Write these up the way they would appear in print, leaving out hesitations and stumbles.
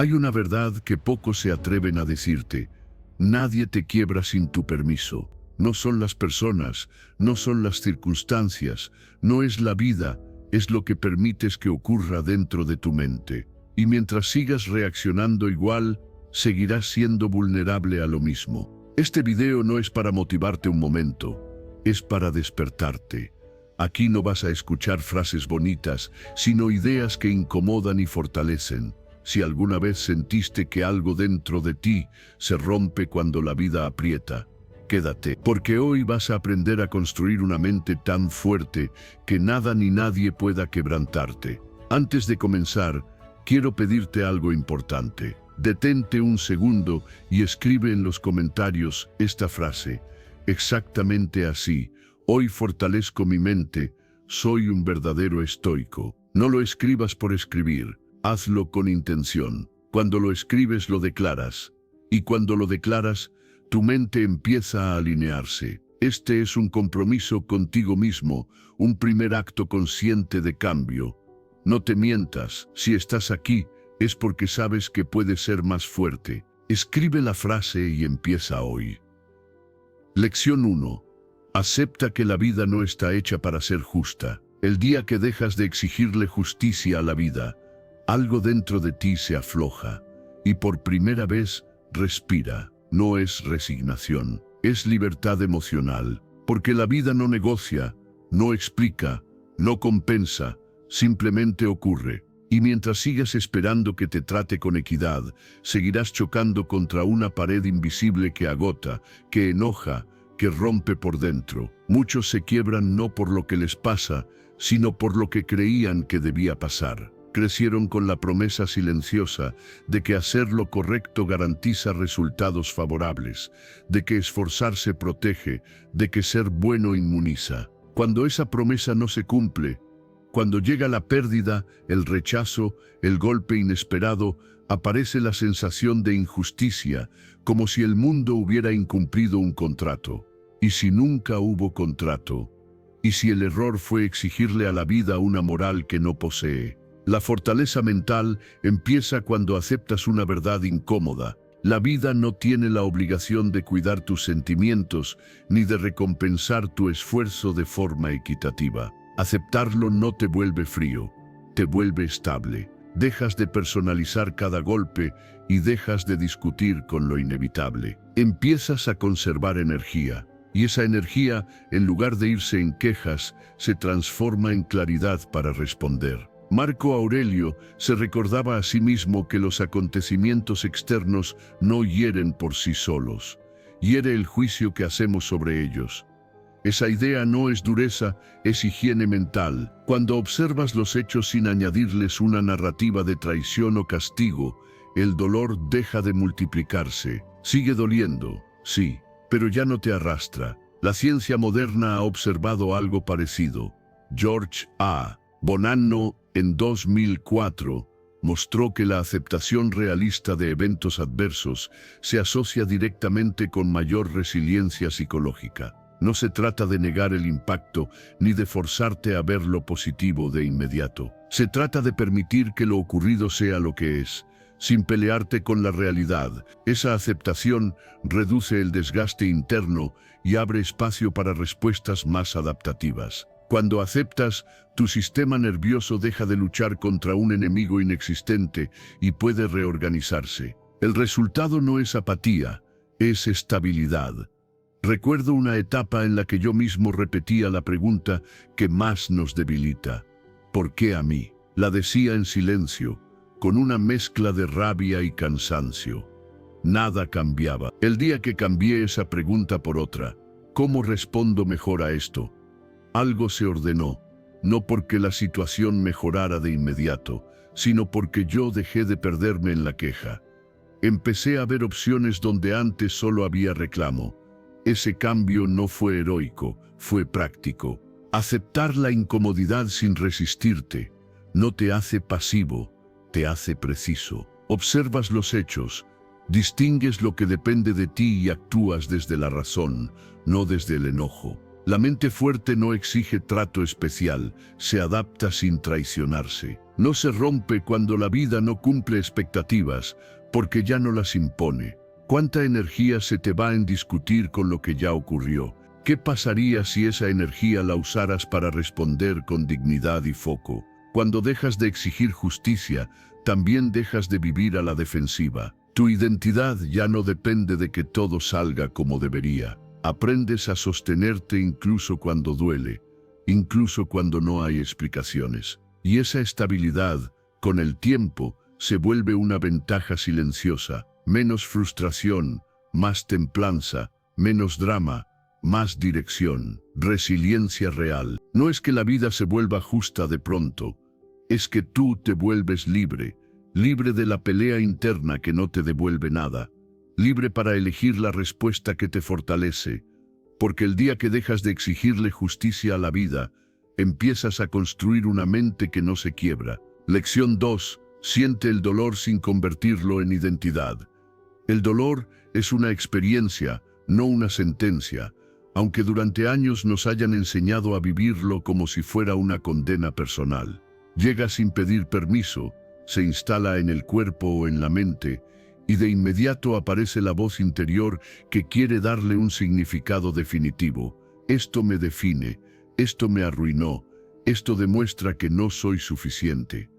Hay una verdad que pocos se atreven a decirte. Nadie te quiebra sin tu permiso. No son las personas, no son las circunstancias, no es la vida, es lo que permites que ocurra dentro de tu mente. Y mientras sigas reaccionando igual, seguirás siendo vulnerable a lo mismo. Este video no es para motivarte un momento, es para despertarte. Aquí no vas a escuchar frases bonitas, sino ideas que incomodan y fortalecen. Si alguna vez sentiste que algo dentro de ti se rompe cuando la vida aprieta, quédate, porque hoy vas a aprender a construir una mente tan fuerte que nada ni nadie pueda quebrantarte. Antes de comenzar, quiero pedirte algo importante. Detente un segundo y escribe en los comentarios esta frase. Exactamente así. Hoy fortalezco mi mente. Soy un verdadero estoico. No lo escribas por escribir. Hazlo con intención. Cuando lo escribes lo declaras. Y cuando lo declaras, tu mente empieza a alinearse. Este es un compromiso contigo mismo, un primer acto consciente de cambio. No te mientas. Si estás aquí, es porque sabes que puedes ser más fuerte. Escribe la frase y empieza hoy. Lección 1. Acepta que la vida no está hecha para ser justa. El día que dejas de exigirle justicia a la vida, algo dentro de ti se afloja y por primera vez respira. No es resignación, es libertad emocional, porque la vida no negocia, no explica, no compensa, simplemente ocurre. Y mientras sigas esperando que te trate con equidad, seguirás chocando contra una pared invisible que agota, que enoja, que rompe por dentro. Muchos se quiebran no por lo que les pasa, sino por lo que creían que debía pasar. Crecieron con la promesa silenciosa de que hacer lo correcto garantiza resultados favorables, de que esforzarse protege, de que ser bueno inmuniza. Cuando esa promesa no se cumple, cuando llega la pérdida, el rechazo, el golpe inesperado, aparece la sensación de injusticia, como si el mundo hubiera incumplido un contrato. ¿Y si nunca hubo contrato? ¿Y si el error fue exigirle a la vida una moral que no posee? La fortaleza mental empieza cuando aceptas una verdad incómoda. La vida no tiene la obligación de cuidar tus sentimientos ni de recompensar tu esfuerzo de forma equitativa. Aceptarlo no te vuelve frío, te vuelve estable. Dejas de personalizar cada golpe y dejas de discutir con lo inevitable. Empiezas a conservar energía, y esa energía, en lugar de irse en quejas, se transforma en claridad para responder. Marco Aurelio se recordaba a sí mismo que los acontecimientos externos no hieren por sí solos, hiere el juicio que hacemos sobre ellos. Esa idea no es dureza, es higiene mental. Cuando observas los hechos sin añadirles una narrativa de traición o castigo, el dolor deja de multiplicarse. Sigue doliendo, sí, pero ya no te arrastra. La ciencia moderna ha observado algo parecido. George A. Bonanno, en 2004, mostró que la aceptación realista de eventos adversos se asocia directamente con mayor resiliencia psicológica. No se trata de negar el impacto ni de forzarte a ver lo positivo de inmediato. Se trata de permitir que lo ocurrido sea lo que es, sin pelearte con la realidad. Esa aceptación reduce el desgaste interno y abre espacio para respuestas más adaptativas. Cuando aceptas, tu sistema nervioso deja de luchar contra un enemigo inexistente y puede reorganizarse. El resultado no es apatía, es estabilidad. Recuerdo una etapa en la que yo mismo repetía la pregunta que más nos debilita. ¿Por qué a mí? La decía en silencio, con una mezcla de rabia y cansancio. Nada cambiaba. El día que cambié esa pregunta por otra, ¿cómo respondo mejor a esto? Algo se ordenó, no porque la situación mejorara de inmediato, sino porque yo dejé de perderme en la queja. Empecé a ver opciones donde antes solo había reclamo. Ese cambio no fue heroico, fue práctico. Aceptar la incomodidad sin resistirte no te hace pasivo, te hace preciso. Observas los hechos, distingues lo que depende de ti y actúas desde la razón, no desde el enojo. La mente fuerte no exige trato especial, se adapta sin traicionarse. No se rompe cuando la vida no cumple expectativas, porque ya no las impone. ¿Cuánta energía se te va en discutir con lo que ya ocurrió? ¿Qué pasaría si esa energía la usaras para responder con dignidad y foco? Cuando dejas de exigir justicia, también dejas de vivir a la defensiva. Tu identidad ya no depende de que todo salga como debería. Aprendes a sostenerte incluso cuando duele, incluso cuando no hay explicaciones. Y esa estabilidad, con el tiempo, se vuelve una ventaja silenciosa. Menos frustración, más templanza, menos drama, más dirección, resiliencia real. No es que la vida se vuelva justa de pronto, es que tú te vuelves libre, libre de la pelea interna que no te devuelve nada, libre para elegir la respuesta que te fortalece, porque el día que dejas de exigirle justicia a la vida, empiezas a construir una mente que no se quiebra. Lección 2. Siente el dolor sin convertirlo en identidad. El dolor es una experiencia, no una sentencia, aunque durante años nos hayan enseñado a vivirlo como si fuera una condena personal. Llega sin pedir permiso, se instala en el cuerpo o en la mente, y de inmediato aparece la voz interior que quiere darle un significado definitivo. Esto me define, esto me arruinó, esto demuestra que no soy suficiente.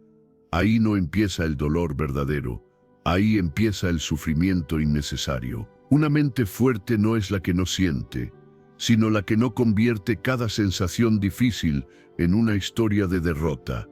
Ahí no empieza el dolor verdadero, ahí empieza el sufrimiento innecesario. Una mente fuerte no es la que no siente, sino la que no convierte cada sensación difícil en una historia de derrota.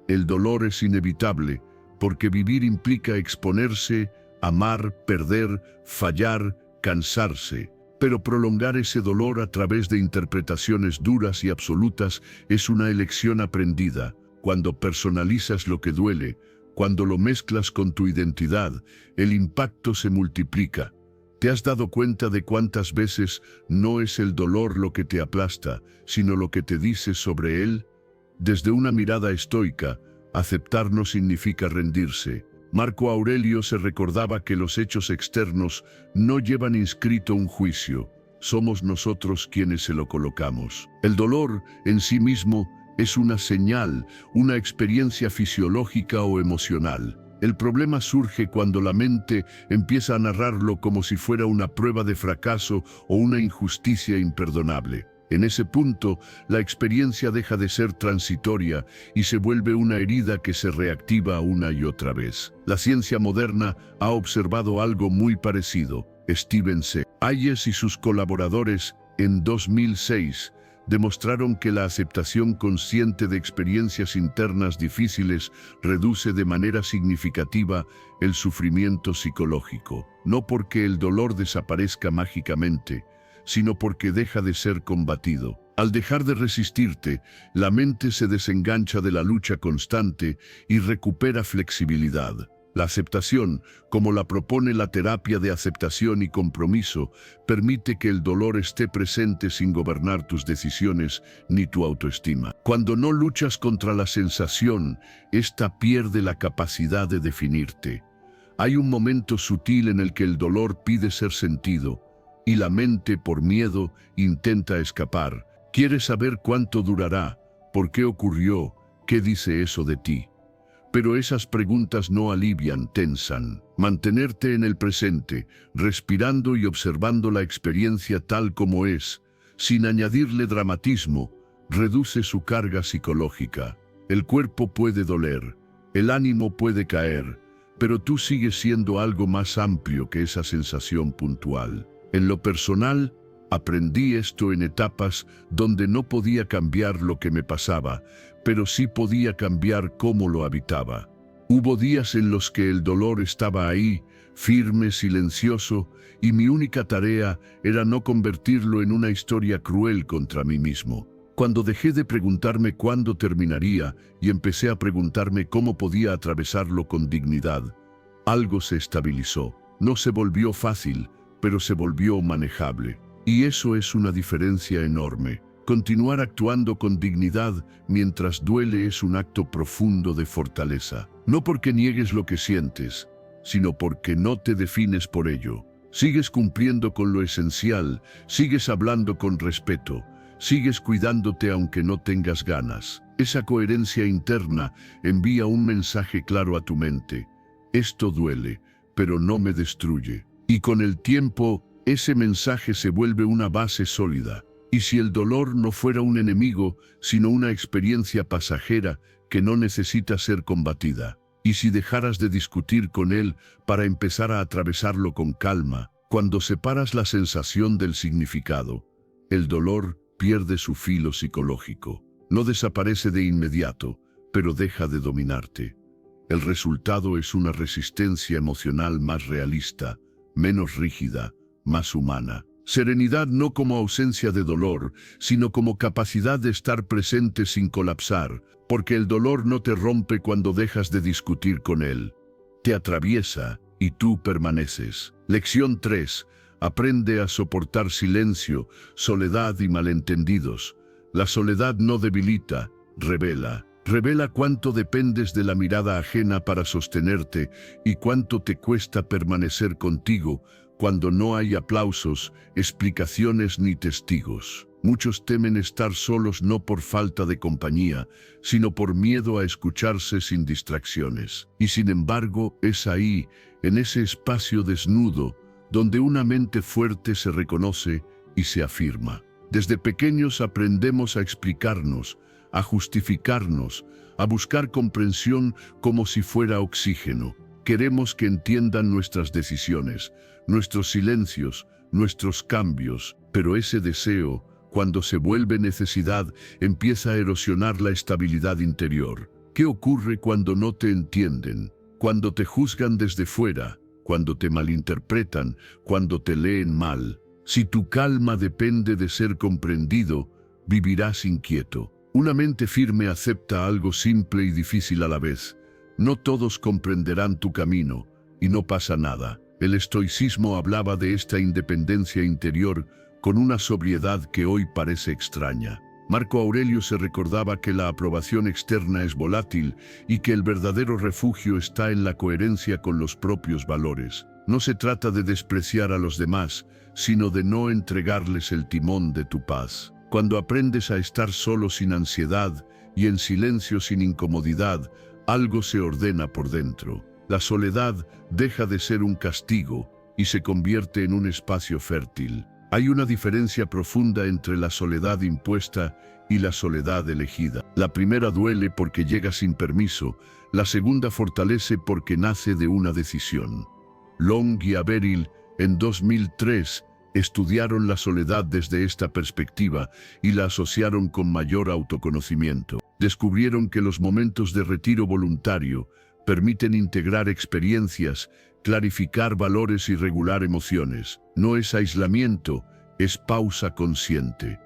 El dolor es inevitable, porque vivir implica exponerse, amar, perder, fallar, cansarse. Pero prolongar ese dolor a través de interpretaciones duras y absolutas es una elección aprendida. Cuando personalizas lo que duele, cuando lo mezclas con tu identidad, el impacto se multiplica. ¿Te has dado cuenta de cuántas veces no es el dolor lo que te aplasta, sino lo que te dice sobre él? Desde una mirada estoica, aceptar no significa rendirse. Marco Aurelio se recordaba que los hechos externos no llevan inscrito un juicio, somos nosotros quienes se lo colocamos. El dolor en sí mismo es una señal, una experiencia fisiológica o emocional. El problema surge cuando la mente empieza a narrarlo como si fuera una prueba de fracaso o una injusticia imperdonable. En ese punto, la experiencia deja de ser transitoria y se vuelve una herida que se reactiva una y otra vez. La ciencia moderna ha observado algo muy parecido. Stephen C. Hayes y sus colaboradores, en 2006, demostraron que la aceptación consciente de experiencias internas difíciles reduce de manera significativa el sufrimiento psicológico. No porque el dolor desaparezca mágicamente, sino porque deja de ser combatido. Al dejar de resistirte, la mente se desengancha de la lucha constante y recupera flexibilidad. La aceptación, como la propone la terapia de aceptación y compromiso, permite que el dolor esté presente sin gobernar tus decisiones ni tu autoestima. Cuando no luchas contra la sensación, esta pierde la capacidad de definirte. Hay un momento sutil en el que el dolor pide ser sentido, y la mente, por miedo, intenta escapar. Quiere saber cuánto durará, por qué ocurrió, qué dice eso de ti. Pero esas preguntas no alivian, tensan. Mantenerte en el presente, respirando y observando la experiencia tal como es, sin añadirle dramatismo, reduce su carga psicológica. El cuerpo puede doler, el ánimo puede caer, pero tú sigues siendo algo más amplio que esa sensación puntual. En lo personal, aprendí esto en etapas donde no podía cambiar lo que me pasaba, pero sí podía cambiar cómo lo habitaba. Hubo días en los que el dolor estaba ahí, firme, silencioso, y mi única tarea era no convertirlo en una historia cruel contra mí mismo. Cuando dejé de preguntarme cuándo terminaría y empecé a preguntarme cómo podía atravesarlo con dignidad, algo se estabilizó. No se volvió fácil, pero se volvió manejable. Y eso es una diferencia enorme. Continuar actuando con dignidad mientras duele es un acto profundo de fortaleza. No porque niegues lo que sientes, sino porque no te defines por ello. Sigues cumpliendo con lo esencial, sigues hablando con respeto, sigues cuidándote aunque no tengas ganas. Esa coherencia interna envía un mensaje claro a tu mente. Esto duele, pero no me destruye. Y con el tiempo, ese mensaje se vuelve una base sólida. Y si el dolor no fuera un enemigo, sino una experiencia pasajera que no necesita ser combatida. Y si dejaras de discutir con él para empezar a atravesarlo con calma, cuando separas la sensación del significado, el dolor pierde su filo psicológico. No desaparece de inmediato, pero deja de dominarte. El resultado es una resistencia emocional más realista, menos rígida, más humana. Serenidad no como ausencia de dolor, sino como capacidad de estar presente sin colapsar, porque el dolor no te rompe cuando dejas de discutir con él. Te atraviesa y tú permaneces. Lección 3. Aprende a soportar silencio, soledad y malentendidos. La soledad no debilita, revela. Revela cuánto dependes de la mirada ajena para sostenerte y cuánto te cuesta permanecer contigo cuando no hay aplausos, explicaciones ni testigos. Muchos temen estar solos no por falta de compañía, sino por miedo a escucharse sin distracciones. Y sin embargo, es ahí, en ese espacio desnudo, donde una mente fuerte se reconoce y se afirma. Desde pequeños aprendemos a explicarnos, a justificarnos, a buscar comprensión como si fuera oxígeno. Queremos que entiendan nuestras decisiones, nuestros silencios, nuestros cambios, pero ese deseo, cuando se vuelve necesidad, empieza a erosionar la estabilidad interior. ¿Qué ocurre cuando no te entienden? Cuando te juzgan desde fuera, cuando te malinterpretan, cuando te leen mal. Si tu calma depende de ser comprendido, vivirás inquieto. Una mente firme acepta algo simple y difícil a la vez. No todos comprenderán tu camino, y no pasa nada. El estoicismo hablaba de esta independencia interior con una sobriedad que hoy parece extraña. Marco Aurelio se recordaba que la aprobación externa es volátil y que el verdadero refugio está en la coherencia con los propios valores. No se trata de despreciar a los demás, sino de no entregarles el timón de tu paz. Cuando aprendes a estar solo sin ansiedad y en silencio sin incomodidad, algo se ordena por dentro. La soledad deja de ser un castigo y se convierte en un espacio fértil. Hay una diferencia profunda entre la soledad impuesta y la soledad elegida. La primera duele porque llega sin permiso, la segunda fortalece porque nace de una decisión. Long y Averill, en 2003, estudiaron la soledad desde esta perspectiva y la asociaron con mayor autoconocimiento. Descubrieron que los momentos de retiro voluntario permiten integrar experiencias, clarificar valores y regular emociones. No es aislamiento, es pausa consciente.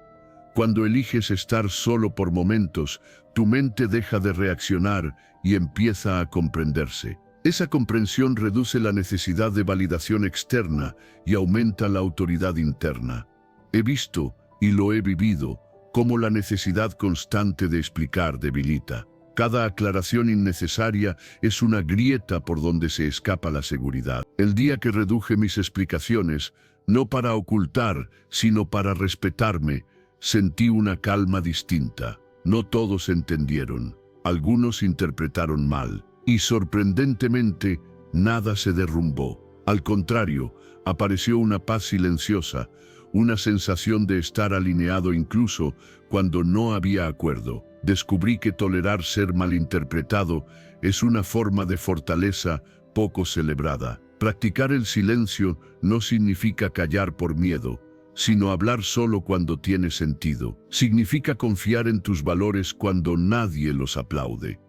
Cuando eliges estar solo por momentos, tu mente deja de reaccionar y empieza a comprenderse. Esa comprensión reduce la necesidad de validación externa y aumenta la autoridad interna. He visto, y lo he vivido, cómo la necesidad constante de explicar debilita. Cada aclaración innecesaria es una grieta por donde se escapa la seguridad. El día que reduje mis explicaciones, no para ocultar, sino para respetarme, sentí una calma distinta. No todos entendieron, algunos interpretaron mal, y sorprendentemente, nada se derrumbó. Al contrario, apareció una paz silenciosa, una sensación de estar alineado incluso cuando no había acuerdo. Descubrí que tolerar ser malinterpretado es una forma de fortaleza poco celebrada. Practicar el silencio no significa callar por miedo, sino hablar solo cuando tiene sentido. Significa confiar en tus valores cuando nadie los aplaude.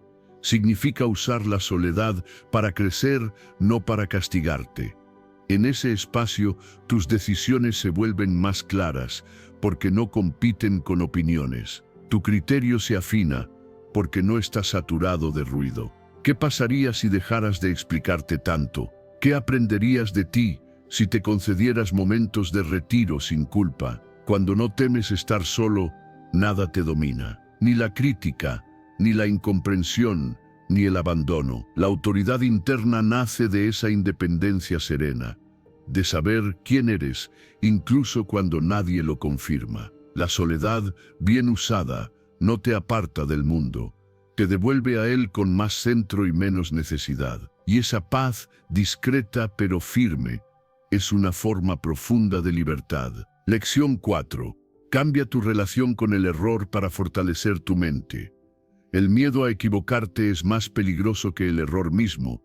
Significa usar la soledad para crecer, no para castigarte. En ese espacio, tus decisiones se vuelven más claras, porque no compiten con opiniones. Tu criterio se afina, porque no está saturado de ruido. ¿Qué pasaría si dejaras de explicarte tanto? ¿Qué aprenderías de ti si te concedieras momentos de retiro sin culpa? Cuando no temes estar solo, nada te domina. Ni la crítica, ni la incomprensión, ni el abandono. La autoridad interna nace de esa independencia serena, de saber quién eres, incluso cuando nadie lo confirma. La soledad, bien usada, no te aparta del mundo, te devuelve a él con más centro y menos necesidad. Y esa paz, discreta pero firme, es una forma profunda de libertad. Lección 4. Cambia tu relación con el error para fortalecer tu mente. El miedo a equivocarte es más peligroso que el error mismo,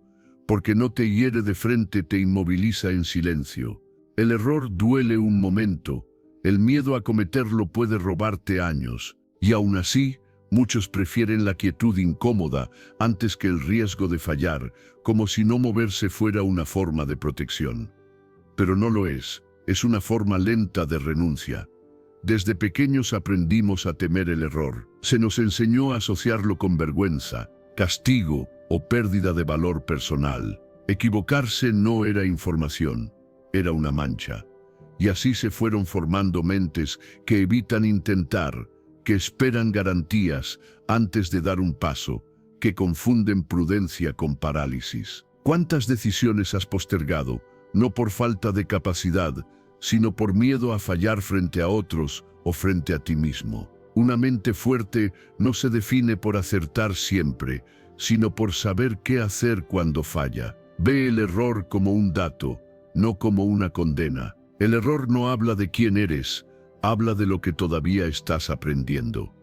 porque no te hiere de frente, te inmoviliza en silencio. El error duele un momento, el miedo a cometerlo puede robarte años, y aún así, muchos prefieren la quietud incómoda antes que el riesgo de fallar, como si no moverse fuera una forma de protección. Pero no lo es una forma lenta de renuncia. Desde pequeños aprendimos a temer el error. Se nos enseñó a asociarlo con vergüenza, castigo o pérdida de valor personal. Equivocarse no era información, era una mancha. Y así se fueron formando mentes que evitan intentar, que esperan garantías antes de dar un paso, que confunden prudencia con parálisis. ¿Cuántas decisiones has postergado, no por falta de capacidad, sino por miedo a fallar frente a otros o frente a ti mismo? Una mente fuerte no se define por acertar siempre, sino por saber qué hacer cuando falla. Ve el error como un dato, no como una condena. El error no habla de quién eres, habla de lo que todavía estás aprendiendo.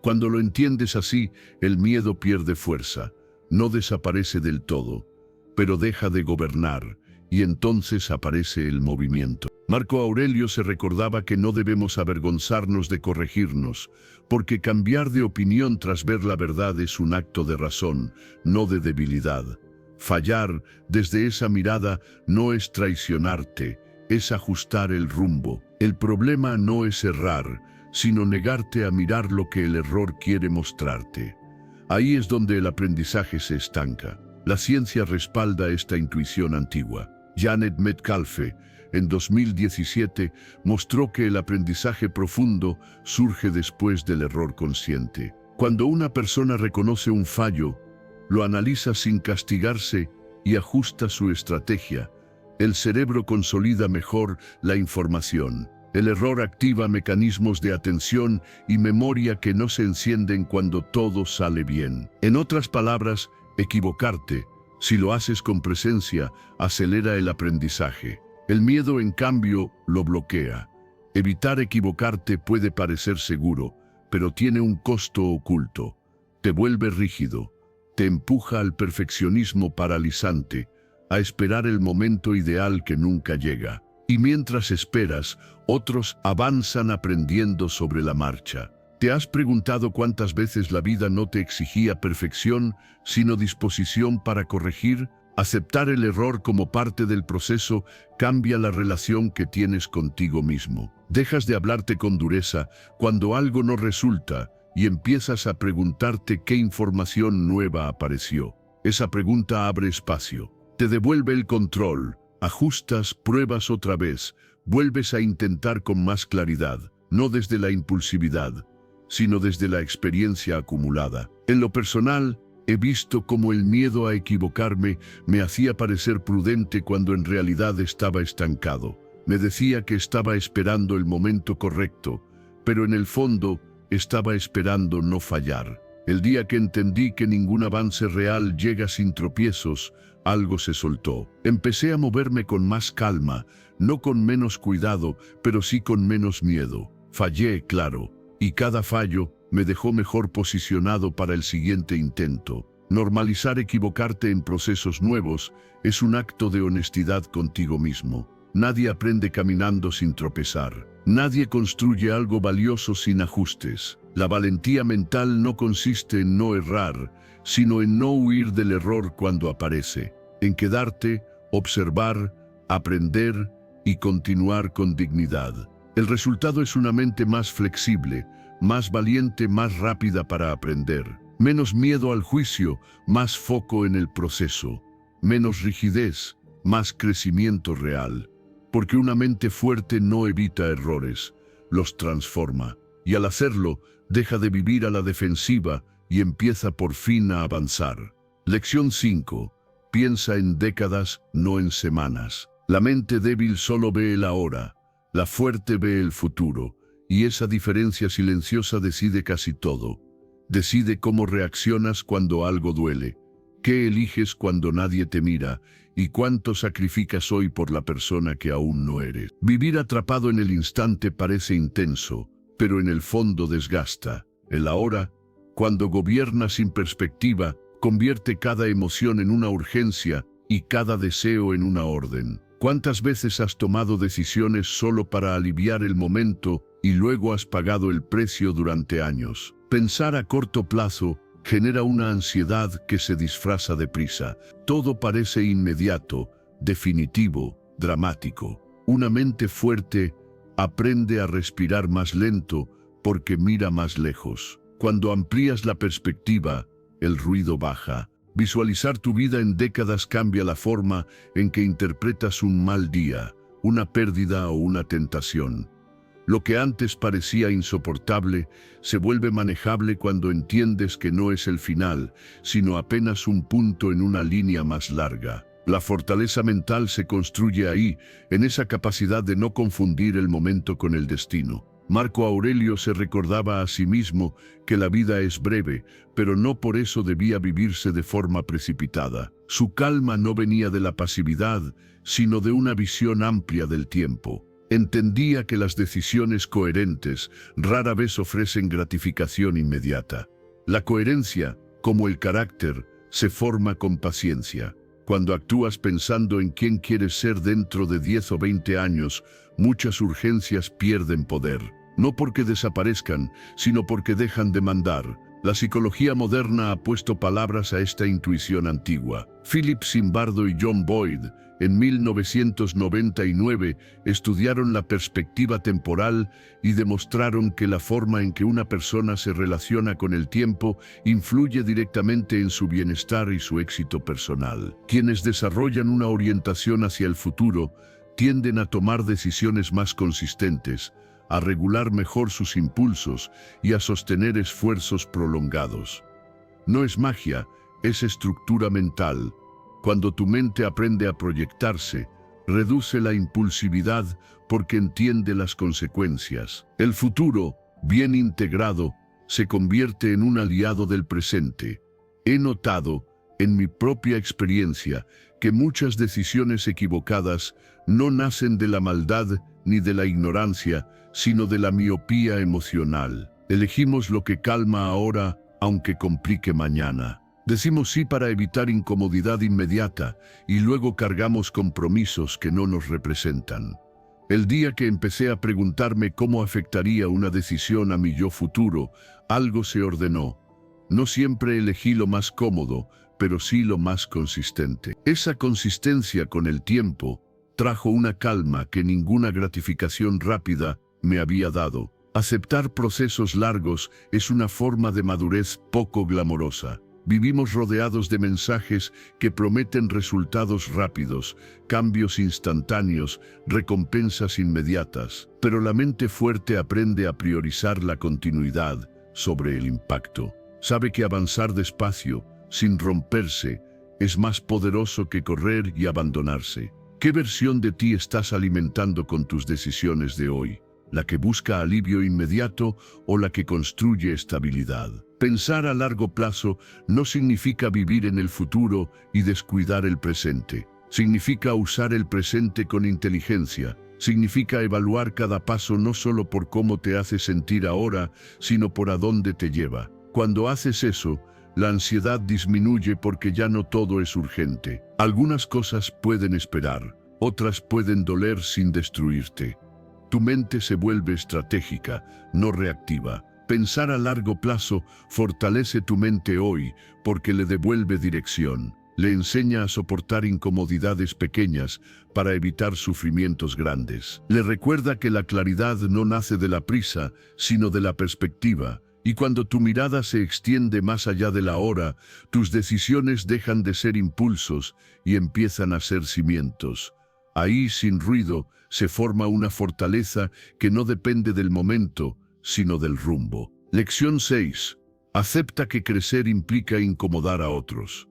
Cuando lo entiendes así, el miedo pierde fuerza, no desaparece del todo, pero deja de gobernar, y entonces aparece el movimiento. Marco Aurelio se recordaba que no debemos avergonzarnos de corregirnos, porque cambiar de opinión tras ver la verdad es un acto de razón, no de debilidad. Fallar desde esa mirada no es traicionarte, es ajustar el rumbo. El problema no es errar, sino negarte a mirar lo que el error quiere mostrarte. Ahí es donde el aprendizaje se estanca. La ciencia respalda esta intuición antigua. Janet Metcalfe, en 2017, mostró que el aprendizaje profundo surge después del error consciente. Cuando una persona reconoce un fallo, lo analiza sin castigarse y ajusta su estrategia, el cerebro consolida mejor la información. El error activa mecanismos de atención y memoria que no se encienden cuando todo sale bien. En otras palabras, equivocarte, si lo haces con presencia, acelera el aprendizaje. El miedo, en cambio, lo bloquea. Evitar equivocarte puede parecer seguro, pero tiene un costo oculto. Te vuelve rígido, te empuja al perfeccionismo paralizante, a esperar el momento ideal que nunca llega. Y mientras esperas, otros avanzan aprendiendo sobre la marcha. ¿Te has preguntado cuántas veces la vida no te exigía perfección, sino disposición para corregir? Aceptar el error como parte del proceso cambia la relación que tienes contigo mismo. Dejas de hablarte con dureza cuando algo no resulta y empiezas a preguntarte qué información nueva apareció. Esa pregunta abre espacio, te devuelve el control, ajustas, pruebas otra vez, vuelves a intentar con más claridad, no desde la impulsividad, sino desde la experiencia acumulada. En lo personal, he visto cómo el miedo a equivocarme me hacía parecer prudente cuando en realidad estaba estancado. Me decía que estaba esperando el momento correcto, pero en el fondo estaba esperando no fallar. El día que entendí que ningún avance real llega sin tropiezos, algo se soltó. Empecé a moverme con más calma, no con menos cuidado, pero sí con menos miedo. Fallé, claro, y cada fallo me dejó mejor posicionado para el siguiente intento. Normalizar equivocarte en procesos nuevos es un acto de honestidad contigo mismo. Nadie aprende caminando sin tropezar. Nadie construye algo valioso sin ajustes. La valentía mental no consiste en no errar, sino en no huir del error cuando aparece, en quedarte, observar, aprender y continuar con dignidad. El resultado es una mente más flexible, más valiente, más rápida para aprender. Menos miedo al juicio, más foco en el proceso. Menos rigidez, más crecimiento real. Porque una mente fuerte no evita errores, los transforma. Y al hacerlo, deja de vivir a la defensiva y empieza por fin a avanzar. Lección 5. Piensa en décadas, no en semanas. La mente débil solo ve el ahora, la fuerte ve el futuro, y esa diferencia silenciosa decide casi todo. Decide cómo reaccionas cuando algo duele, qué eliges cuando nadie te mira y cuánto sacrificas hoy por la persona que aún no eres. Vivir atrapado en el instante parece intenso, pero en el fondo desgasta. El ahora, cuando gobierna sin perspectiva, convierte cada emoción en una urgencia y cada deseo en una orden. ¿Cuántas veces has tomado decisiones solo para aliviar el momento y luego has pagado el precio durante años? Pensar a corto plazo genera una ansiedad que se disfraza de prisa. Todo parece inmediato, definitivo, dramático. Una mente fuerte aprende a respirar más lento porque mira más lejos. Cuando amplías la perspectiva, el ruido baja. Visualizar tu vida en décadas cambia la forma en que interpretas un mal día, una pérdida o una tentación. Lo que antes parecía insoportable se vuelve manejable cuando entiendes que no es el final, sino apenas un punto en una línea más larga. La fortaleza mental se construye ahí, en esa capacidad de no confundir el momento con el destino. Marco Aurelio se recordaba a sí mismo que la vida es breve, pero no por eso debía vivirse de forma precipitada. Su calma no venía de la pasividad, sino de una visión amplia del tiempo. Entendía que las decisiones coherentes rara vez ofrecen gratificación inmediata. La coherencia, como el carácter, se forma con paciencia. Cuando actúas pensando en quién quieres ser dentro de 10 o 20 años, muchas urgencias pierden poder. No porque desaparezcan, sino porque dejan de mandar. La psicología moderna ha puesto palabras a esta intuición antigua. Philip Zimbardo y John Boyd, en 1999, estudiaron la perspectiva temporal y demostraron que la forma en que una persona se relaciona con el tiempo influye directamente en su bienestar y su éxito personal. Quienes desarrollan una orientación hacia el futuro tienden a tomar decisiones más consistentes, a regular mejor sus impulsos y a sostener esfuerzos prolongados. No es magia, es estructura mental. Cuando tu mente aprende a proyectarse, reduce la impulsividad porque entiende las consecuencias. El futuro, bien integrado, se convierte en un aliado del presente. He notado, en mi propia experiencia, que muchas decisiones equivocadas no nacen de la maldad ni de la ignorancia, sino de la miopía emocional. Elegimos lo que calma ahora, aunque complique mañana. Decimos sí para evitar incomodidad inmediata y luego cargamos compromisos que no nos representan. El día que empecé a preguntarme cómo afectaría una decisión a mi yo futuro, algo se ordenó. No siempre elegí lo más cómodo, pero sí lo más consistente. Esa consistencia con el tiempo trajo una calma que ninguna gratificación rápida me había dado. Aceptar procesos largos es una forma de madurez poco glamorosa. Vivimos rodeados de mensajes que prometen resultados rápidos, cambios instantáneos, recompensas inmediatas. Pero la mente fuerte aprende a priorizar la continuidad sobre el impacto. Sabe que avanzar despacio, sin romperse, es más poderoso que correr y abandonarse. ¿Qué versión de ti estás alimentando con tus decisiones de hoy? ¿La que busca alivio inmediato o la que construye estabilidad? Pensar a largo plazo no significa vivir en el futuro y descuidar el presente. Significa usar el presente con inteligencia. Significa evaluar cada paso no solo por cómo te hace sentir ahora, sino por a dónde te lleva. Cuando haces eso, la ansiedad disminuye porque ya no todo es urgente. Algunas cosas pueden esperar, otras pueden doler sin destruirte. Tu mente se vuelve estratégica, no reactiva. Pensar a largo plazo fortalece tu mente hoy porque le devuelve dirección. Le enseña a soportar incomodidades pequeñas para evitar sufrimientos grandes. Le recuerda que la claridad no nace de la prisa, sino de la perspectiva. Y cuando tu mirada se extiende más allá de la hora, tus decisiones dejan de ser impulsos y empiezan a ser cimientos. Ahí, sin ruido, se forma una fortaleza que no depende del momento, sino del rumbo. Lección 6. Acepta que crecer implica incomodar a otros.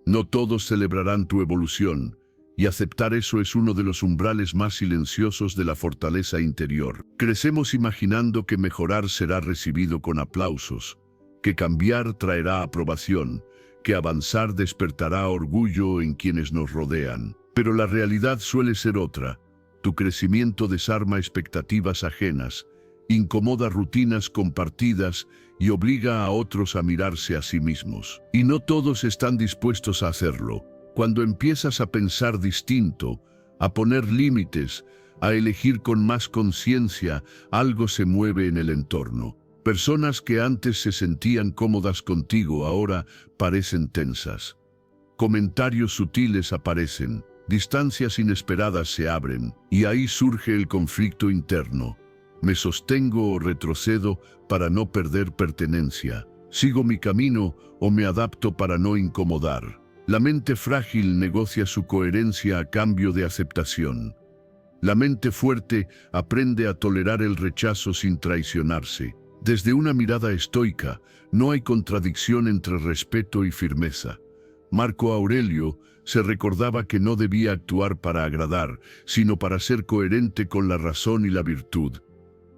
No todos celebrarán tu evolución, Y aceptar eso es uno de los umbrales más silenciosos de la fortaleza interior. Crecemos imaginando que mejorar será recibido con aplausos, que cambiar traerá aprobación, que avanzar despertará orgullo en quienes nos rodean. Pero la realidad suele ser otra. Tu crecimiento desarma expectativas ajenas, incomoda rutinas compartidas y obliga a otros a mirarse a sí mismos. Y no todos están dispuestos a hacerlo. Cuando empiezas a pensar distinto, a poner límites, a elegir con más conciencia, algo se mueve en el entorno. Personas que antes se sentían cómodas contigo ahora parecen tensas. Comentarios sutiles aparecen, distancias inesperadas se abren, y ahí surge el conflicto interno. ¿Me sostengo o retrocedo para no perder pertenencia? ¿Sigo mi camino o me adapto para no incomodar? La mente frágil negocia su coherencia a cambio de aceptación. La mente fuerte aprende a tolerar el rechazo sin traicionarse. Desde una mirada estoica, no hay contradicción entre respeto y firmeza. Marco Aurelio se recordaba que no debía actuar para agradar, sino para ser coherente con la razón y la virtud.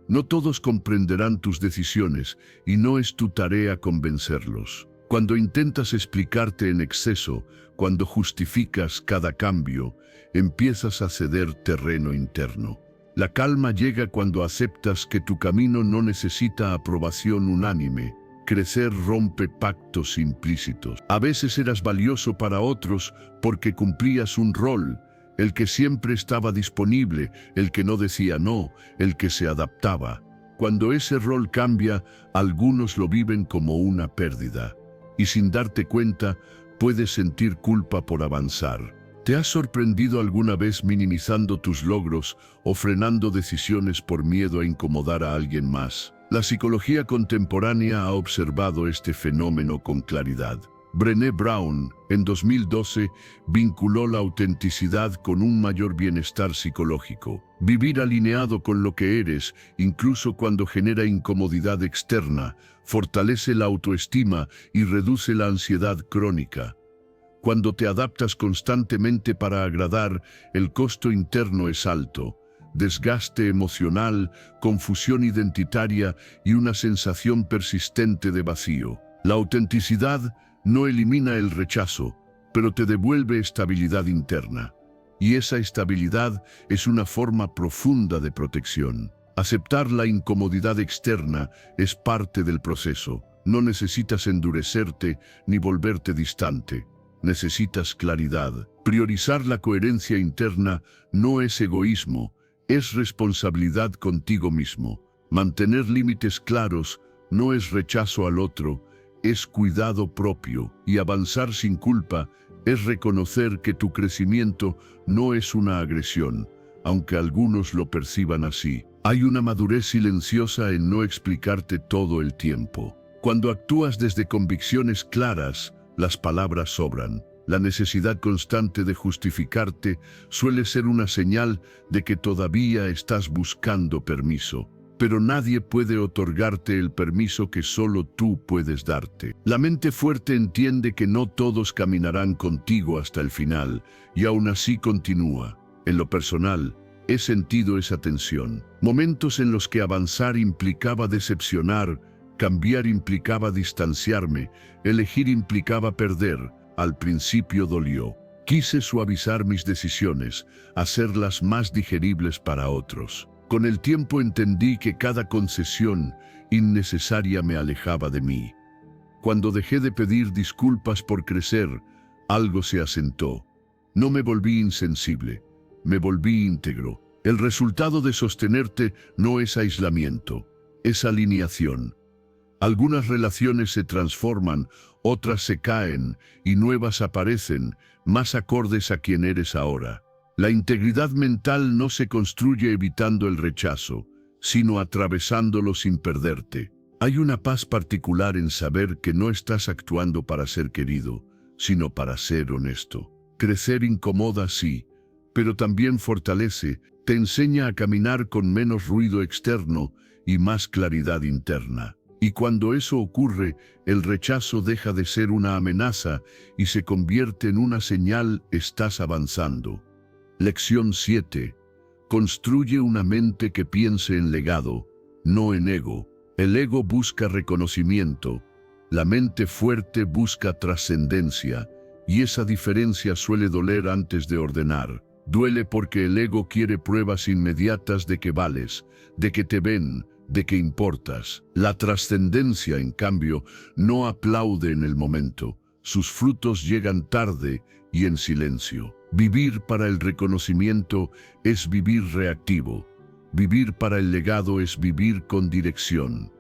No todos comprenderán tus decisiones y no es tu tarea convencerlos. Cuando intentas explicarte en exceso, cuando justificas cada cambio, empiezas a ceder terreno interno. La calma llega cuando aceptas que tu camino no necesita aprobación unánime. Crecer rompe pactos implícitos. A veces eras valioso para otros porque cumplías un rol, el que siempre estaba disponible, el que no decía no, el que se adaptaba. Cuando ese rol cambia, algunos lo viven como una pérdida. Y sin darte cuenta, puedes sentir culpa por avanzar. ¿Te has sorprendido alguna vez minimizando tus logros o frenando decisiones por miedo a incomodar a alguien más? La psicología contemporánea ha observado este fenómeno con claridad. Brené Brown, en 2012, vinculó la autenticidad con un mayor bienestar psicológico. Vivir alineado con lo que eres, incluso cuando genera incomodidad externa, fortalece la autoestima y reduce la ansiedad crónica. Cuando te adaptas constantemente para agradar, el costo interno es alto. Desgaste emocional, confusión identitaria y una sensación persistente de vacío. La autenticidad no elimina el rechazo, pero te devuelve estabilidad interna. Y esa estabilidad es una forma profunda de protección. Aceptar la incomodidad externa es parte del proceso. No necesitas endurecerte ni volverte distante. Necesitas claridad. Priorizar la coherencia interna no es egoísmo, es responsabilidad contigo mismo. Mantener límites claros no es rechazo al otro, es cuidado propio. Y avanzar sin culpa es reconocer que tu crecimiento no es una agresión, aunque algunos lo perciban así. Hay una madurez silenciosa en no explicarte todo el tiempo. Cuando actúas desde convicciones claras, las palabras sobran. La necesidad constante de justificarte suele ser una señal de que todavía estás buscando permiso. Pero nadie puede otorgarte el permiso que solo tú puedes darte. La mente fuerte entiende que no todos caminarán contigo hasta el final, y aún así continúa. En lo personal, he sentido esa tensión. Momentos en los que avanzar implicaba decepcionar, cambiar implicaba distanciarme, elegir implicaba perder. Al principio dolió. Quise suavizar mis decisiones, hacerlas más digeribles para otros. Con el tiempo entendí que cada concesión innecesaria me alejaba de mí. Cuando dejé de pedir disculpas por crecer, algo se asentó. No me volví insensible, me volví íntegro. El resultado de sostenerte no es aislamiento, es alineación. Algunas relaciones se transforman, otras se caen y nuevas aparecen, más acordes a quien eres ahora. La integridad mental no se construye evitando el rechazo, sino atravesándolo sin perderte. Hay una paz particular en saber que no estás actuando para ser querido, sino para ser honesto. Crecer incomoda, sí, pero también fortalece, te enseña a caminar con menos ruido externo y más claridad interna. Y cuando eso ocurre, el rechazo deja de ser una amenaza y se convierte en una señal: estás avanzando. Lección 7. Construye una mente que piense en legado, no en ego. El ego busca reconocimiento, la mente fuerte busca trascendencia, y esa diferencia suele doler antes de ordenar. Duele porque el ego quiere pruebas inmediatas de que vales, de que te ven, de que importas. La trascendencia, en cambio, no aplaude en el momento. Sus frutos llegan tarde y en silencio. Vivir para el reconocimiento es vivir reactivo. Vivir para el legado es vivir con dirección.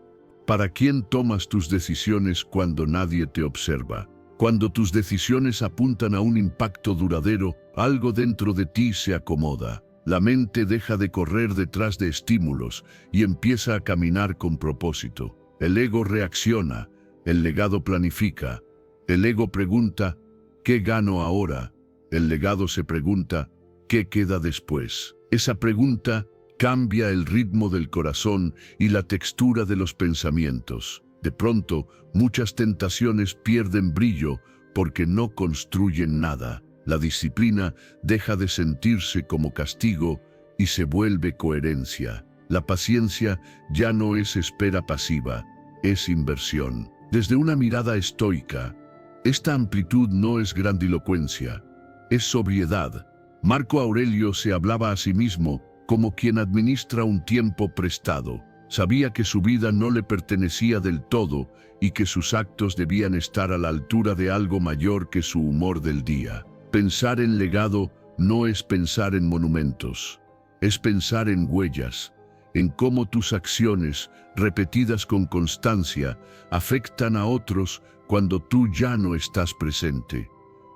¿Para quién tomas tus decisiones cuando nadie te observa? Cuando tus decisiones apuntan a un impacto duradero, algo dentro de ti se acomoda. La mente deja de correr detrás de estímulos y empieza a caminar con propósito. El ego reacciona, el legado planifica. El ego pregunta: ¿qué gano ahora? El legado se pregunta: ¿qué queda después? Esa pregunta cambia el ritmo del corazón y la textura de los pensamientos. De pronto, muchas tentaciones pierden brillo porque no construyen nada. La disciplina deja de sentirse como castigo y se vuelve coherencia. La paciencia ya no es espera pasiva, es inversión. Desde una mirada estoica, esta amplitud no es grandilocuencia, es sobriedad. Marco Aurelio se hablaba a sí mismo como quien administra un tiempo prestado. Sabía que su vida no le pertenecía del todo y que sus actos debían estar a la altura de algo mayor que su humor del día. Pensar en legado no es pensar en monumentos, es pensar en huellas, en cómo tus acciones, repetidas con constancia, afectan a otros cuando tú ya no estás presente.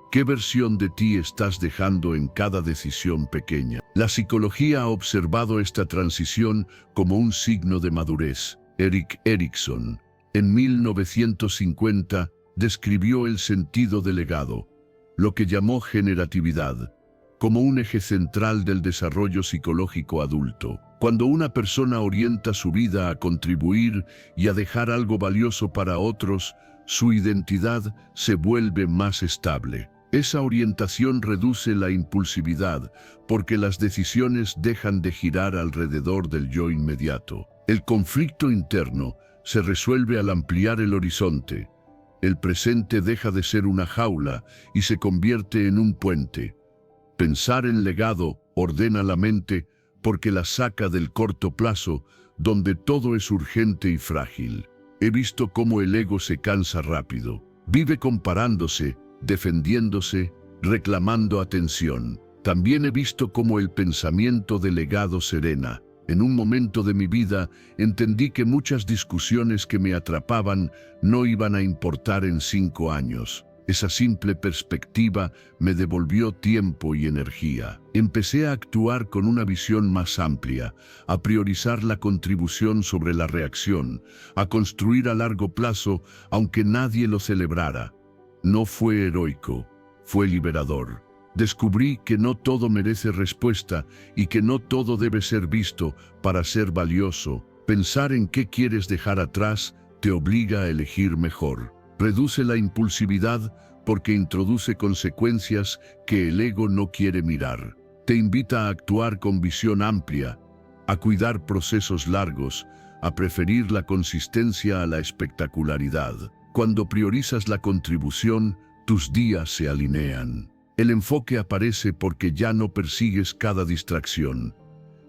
¿Qué versión de ti estás dejando en cada decisión pequeña? La psicología ha observado esta transición como un signo de madurez. Erik Erikson, en 1950, describió el sentido del legado, lo que llamó generatividad, como un eje central del desarrollo psicológico adulto. Cuando una persona orienta su vida a contribuir y a dejar algo valioso para otros, su identidad se vuelve más estable. Esa orientación reduce la impulsividad, porque las decisiones dejan de girar alrededor del yo inmediato. El conflicto interno se resuelve al ampliar el horizonte. El presente deja de ser una jaula y se convierte en un puente. Pensar en legado ordena la mente porque la saca del corto plazo, donde todo es urgente y frágil. He visto cómo el ego se cansa rápido. Vive comparándose, defendiéndose, reclamando atención. También he visto cómo el pensamiento de legado serena. En un momento de mi vida entendí que muchas discusiones que me atrapaban no iban a importar en 5 años. Esa simple perspectiva me devolvió tiempo y energía. Empecé a actuar con una visión más amplia, a priorizar la contribución sobre la reacción, a construir a largo plazo aunque nadie lo celebrara. No fue heroico, fue liberador. Descubrí que no todo merece respuesta y que no todo debe ser visto para ser valioso. Pensar en qué quieres dejar atrás te obliga a elegir mejor. Reduce la impulsividad porque introduce consecuencias que el ego no quiere mirar. Te invita a actuar con visión amplia, a cuidar procesos largos, a preferir la consistencia a la espectacularidad. Cuando priorizas la contribución, tus días se alinean. El enfoque aparece porque ya no persigues cada distracción.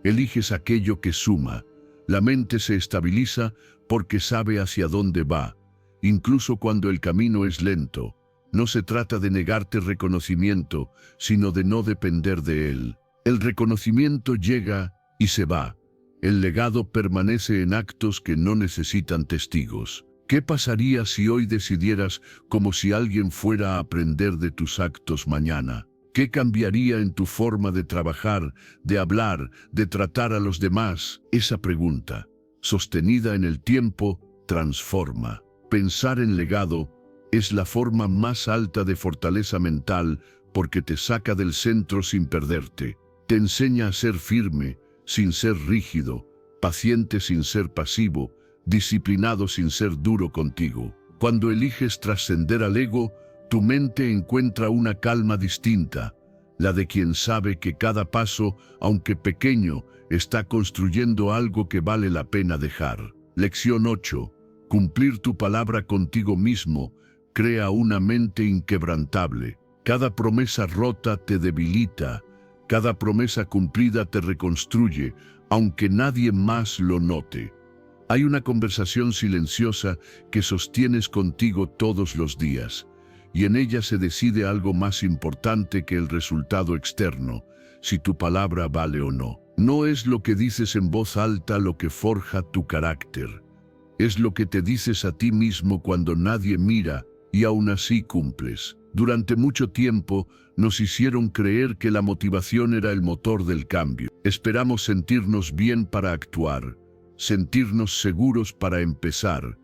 Eliges aquello que suma. La mente se estabiliza porque sabe hacia dónde va, incluso cuando el camino es lento. No se trata de negarte reconocimiento, sino de no depender de él. El reconocimiento llega y se va. El legado permanece en actos que no necesitan testigos. ¿Qué pasaría si hoy decidieras como si alguien fuera a aprender de tus actos mañana? ¿Qué cambiaría en tu forma de trabajar, de hablar, de tratar a los demás? Esa pregunta, sostenida en el tiempo, transforma. Pensar en legado es la forma más alta de fortaleza mental porque te saca del centro sin perderte. Te enseña a ser firme, sin ser rígido, paciente sin ser pasivo, disciplinado sin ser duro contigo. Cuando eliges trascender al ego, tu mente encuentra una calma distinta, la de quien sabe que cada paso, aunque pequeño, está construyendo algo que vale la pena dejar. Lección 8. Cumplir tu palabra contigo mismo crea una mente inquebrantable. Cada promesa rota te debilita, cada promesa cumplida te reconstruye, aunque nadie más lo note. Hay una conversación silenciosa que sostienes contigo todos los días, y en ella se decide algo más importante que el resultado externo, si tu palabra vale o no. No es lo que dices en voz alta lo que forja tu carácter. Es lo que te dices a ti mismo cuando nadie mira y aún así cumples. Durante mucho tiempo nos hicieron creer que la motivación era el motor del cambio. Esperamos sentirnos bien para actuar, sentirnos seguros para empezar,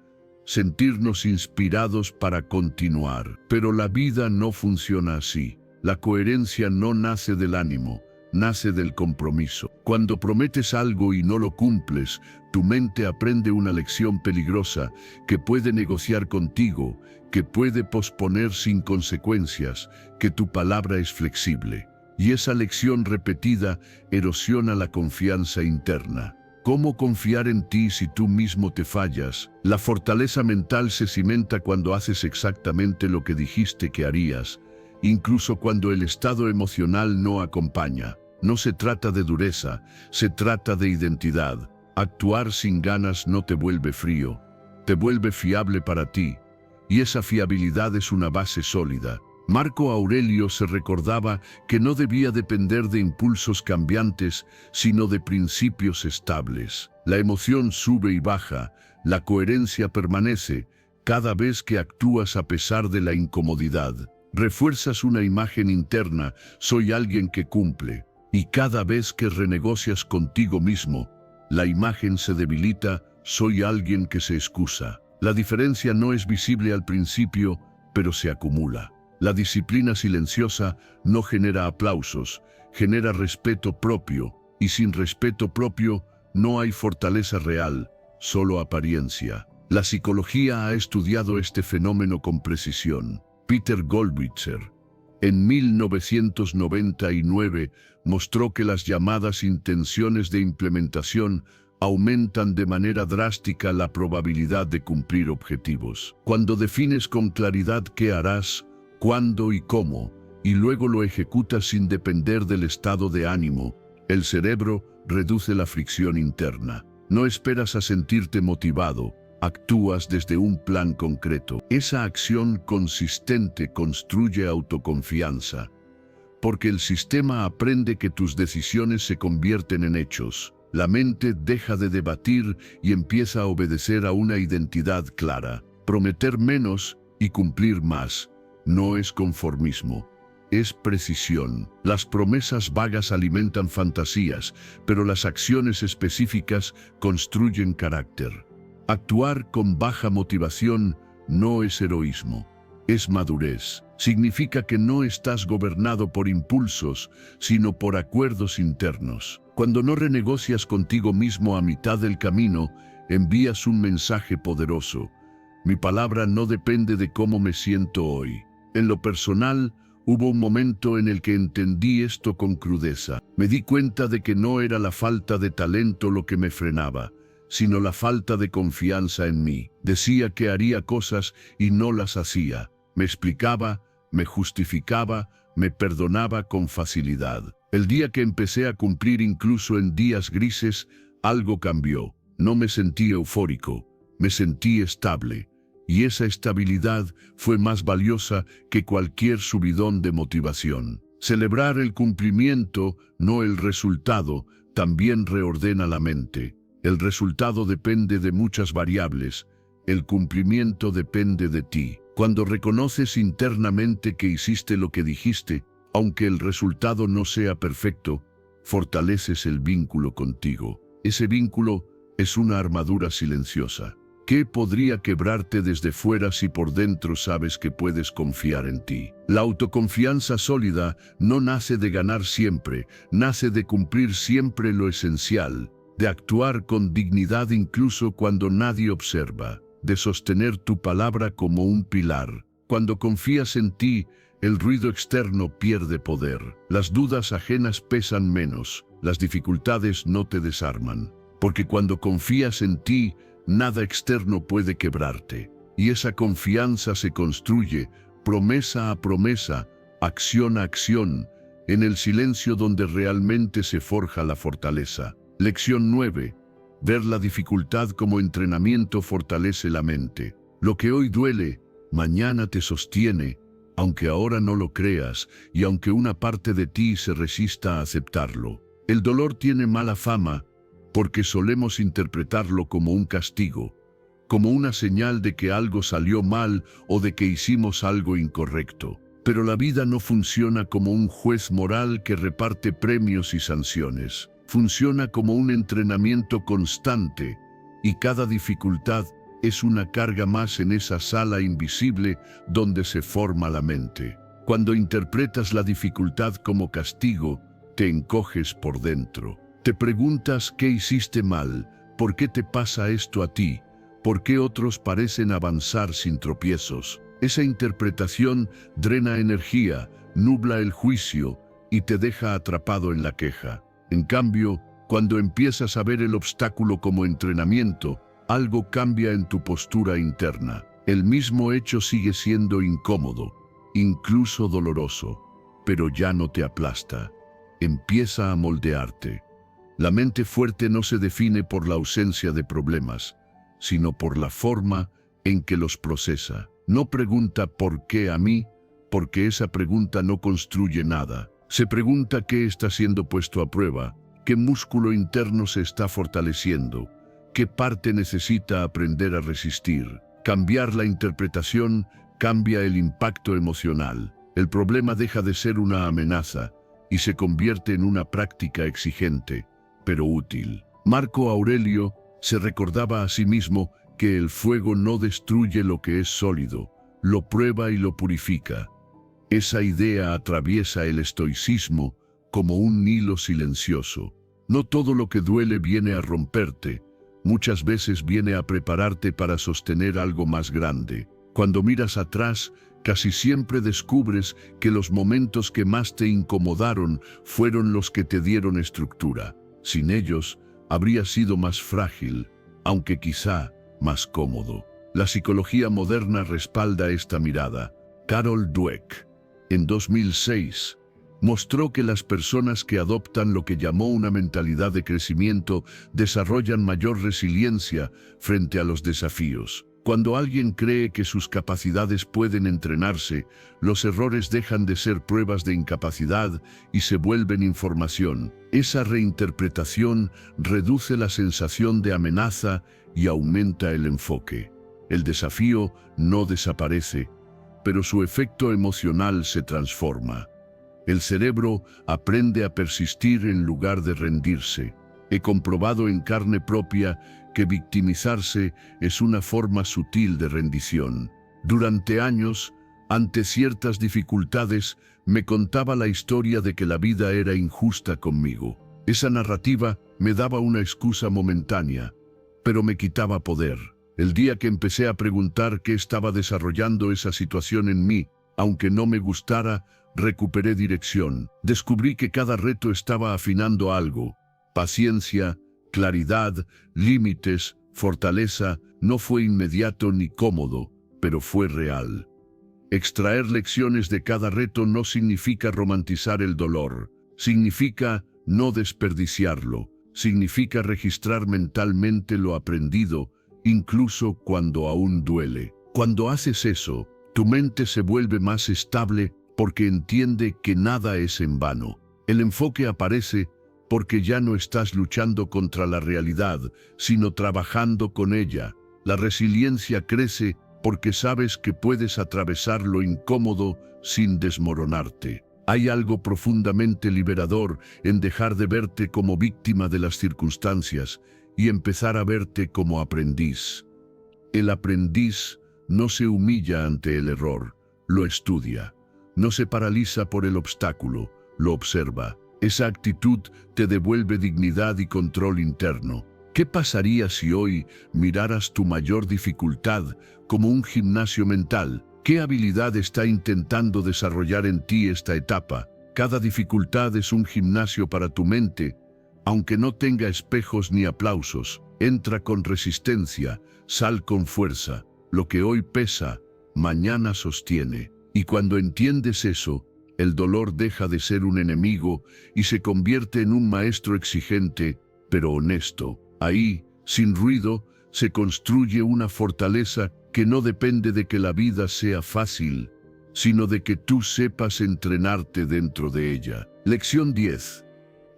sentirnos inspirados para continuar. Pero la vida no funciona así. La coherencia no nace del ánimo, nace del compromiso. Cuando prometes algo y no lo cumples, tu mente aprende una lección peligrosa que puede negociar contigo, que puede posponer sin consecuencias, que tu palabra es flexible. Y esa lección repetida erosiona la confianza interna. ¿Cómo confiar en ti si tú mismo te fallas? La fortaleza mental se cimenta cuando haces exactamente lo que dijiste que harías, incluso cuando el estado emocional no acompaña. No se trata de dureza, se trata de identidad. Actuar sin ganas no te vuelve frío, te vuelve fiable para ti, y esa fiabilidad es una base sólida. Marco Aurelio se recordaba que no debía depender de impulsos cambiantes, sino de principios estables. La emoción sube y baja, la coherencia permanece, cada vez que actúas a pesar de la incomodidad. Refuerzas una imagen interna, soy alguien que cumple, y cada vez que renegocias contigo mismo, la imagen se debilita, soy alguien que se excusa. La diferencia no es visible al principio, pero se acumula. La disciplina silenciosa no genera aplausos, genera respeto propio, y sin respeto propio no hay fortaleza real, solo apariencia. La psicología ha estudiado este fenómeno con precisión. Peter Goldwitzer, en 1999, mostró que las llamadas intenciones de implementación aumentan de manera drástica la probabilidad de cumplir objetivos. Cuando defines con claridad qué harás, cuándo y cómo, y luego lo ejecutas sin depender del estado de ánimo, el cerebro reduce la fricción interna. No esperas a sentirte motivado, actúas desde un plan concreto. Esa acción consistente construye autoconfianza, porque el sistema aprende que tus decisiones se convierten en hechos. La mente deja de debatir y empieza a obedecer a una identidad clara. Prometer menos y cumplir más no es conformismo, es precisión. Las promesas vagas alimentan fantasías, pero las acciones específicas construyen carácter. Actuar con baja motivación no es heroísmo, es madurez. Significa que no estás gobernado por impulsos, sino por acuerdos internos. Cuando no renegocias contigo mismo a mitad del camino, envías un mensaje poderoso. Mi palabra no depende de cómo me siento hoy. En lo personal, hubo un momento en el que entendí esto con crudeza. Me di cuenta de que no era la falta de talento lo que me frenaba, sino la falta de confianza en mí. Decía que haría cosas y no las hacía. Me explicaba, me justificaba, me perdonaba con facilidad. El día que empecé a cumplir incluso en días grises, algo cambió. No me sentí eufórico, me sentí estable. Y esa estabilidad fue más valiosa que cualquier subidón de motivación. Celebrar el cumplimiento, no el resultado, también reordena la mente. El resultado depende de muchas variables, el cumplimiento depende de ti. Cuando reconoces internamente que hiciste lo que dijiste, aunque el resultado no sea perfecto, fortaleces el vínculo contigo. Ese vínculo es una armadura silenciosa. ¿Qué podría quebrarte desde fuera si por dentro sabes que puedes confiar en ti? La autoconfianza sólida no nace de ganar siempre, nace de cumplir siempre lo esencial, de actuar con dignidad incluso cuando nadie observa, de sostener tu palabra como un pilar. Cuando confías en ti, el ruido externo pierde poder. Las dudas ajenas pesan menos, las dificultades no te desarman. Porque cuando confías en ti, nada externo puede quebrarte. Y esa confianza se construye, promesa a promesa, acción a acción, en el silencio donde realmente se forja la fortaleza. Lección 9. Ver la dificultad como entrenamiento fortalece la mente. Lo que hoy duele, mañana te sostiene, aunque ahora no lo creas y aunque una parte de ti se resista a aceptarlo. El dolor tiene mala fama porque solemos interpretarlo como un castigo, como una señal de que algo salió mal o de que hicimos algo incorrecto. Pero la vida no funciona como un juez moral que reparte premios y sanciones. Funciona como un entrenamiento constante y cada dificultad es una carga más en esa sala invisible donde se forma la mente. Cuando interpretas la dificultad como castigo, te encoges por dentro. Te preguntas qué hiciste mal, por qué te pasa esto a ti, por qué otros parecen avanzar sin tropiezos. Esa interpretación drena energía, nubla el juicio y te deja atrapado en la queja. En cambio, cuando empiezas a ver el obstáculo como entrenamiento, algo cambia en tu postura interna. El mismo hecho sigue siendo incómodo, incluso doloroso, pero ya no te aplasta. Empieza a moldearte. La mente fuerte no se define por la ausencia de problemas, sino por la forma en que los procesa. No pregunta ¿por qué a mí?, porque esa pregunta no construye nada. Se pregunta qué está siendo puesto a prueba, qué músculo interno se está fortaleciendo, qué parte necesita aprender a resistir. Cambiar la interpretación cambia el impacto emocional. El problema deja de ser una amenaza y se convierte en una práctica exigente, pero útil. Marco Aurelio se recordaba a sí mismo que el fuego no destruye lo que es sólido, lo prueba y lo purifica. Esa idea atraviesa el estoicismo como un hilo silencioso. No todo lo que duele viene a romperte, muchas veces viene a prepararte para sostener algo más grande. Cuando miras atrás, casi siempre descubres que los momentos que más te incomodaron fueron los que te dieron estructura. Sin ellos, habrías sido más frágil, aunque quizá más cómodo. La psicología moderna respalda esta mirada. Carol Dweck, en 2006, mostró que las personas que adoptan lo que llamó una mentalidad de crecimiento desarrollan mayor resiliencia frente a los desafíos. Cuando alguien cree que sus capacidades pueden entrenarse, los errores dejan de ser pruebas de incapacidad y se vuelven información. Esa reinterpretación reduce la sensación de amenaza y aumenta el enfoque. El desafío no desaparece, pero su efecto emocional se transforma. El cerebro aprende a persistir en lugar de rendirse. He comprobado en carne propia que victimizarse es una forma sutil de rendición. Durante años, ante ciertas dificultades, me contaba la historia de que la vida era injusta conmigo. Esa narrativa me daba una excusa momentánea, pero me quitaba poder. El día que empecé a preguntar qué estaba desarrollando esa situación en mí, aunque no me gustara, recuperé dirección. Descubrí que cada reto estaba afinando algo. Paciencia, claridad, límites, fortaleza. No fue inmediato ni cómodo, pero fue real. Extraer lecciones de cada reto no significa romantizar el dolor. Significa no desperdiciarlo. Significa registrar mentalmente lo aprendido, incluso cuando aún duele. Cuando haces eso, tu mente se vuelve más estable porque entiende que nada es en vano. El enfoque aparece porque ya no estás luchando contra la realidad, sino trabajando con ella. La resiliencia crece porque sabes que puedes atravesar lo incómodo sin desmoronarte. Hay algo profundamente liberador en dejar de verte como víctima de las circunstancias y empezar a verte como aprendiz. El aprendiz no se humilla ante el error, lo estudia. No se paraliza por el obstáculo, lo observa. Esa actitud te devuelve dignidad y control interno. ¿Qué pasaría si hoy miraras tu mayor dificultad como un gimnasio mental? ¿Qué habilidad está intentando desarrollar en ti esta etapa? Cada dificultad es un gimnasio para tu mente, aunque no tenga espejos ni aplausos. Entra con resistencia, sal con fuerza. Lo que hoy pesa, mañana sostiene. Y cuando entiendes eso, el dolor deja de ser un enemigo y se convierte en un maestro exigente, pero honesto. Ahí, sin ruido, se construye una fortaleza que no depende de que la vida sea fácil, sino de que tú sepas entrenarte dentro de ella. Lección 10.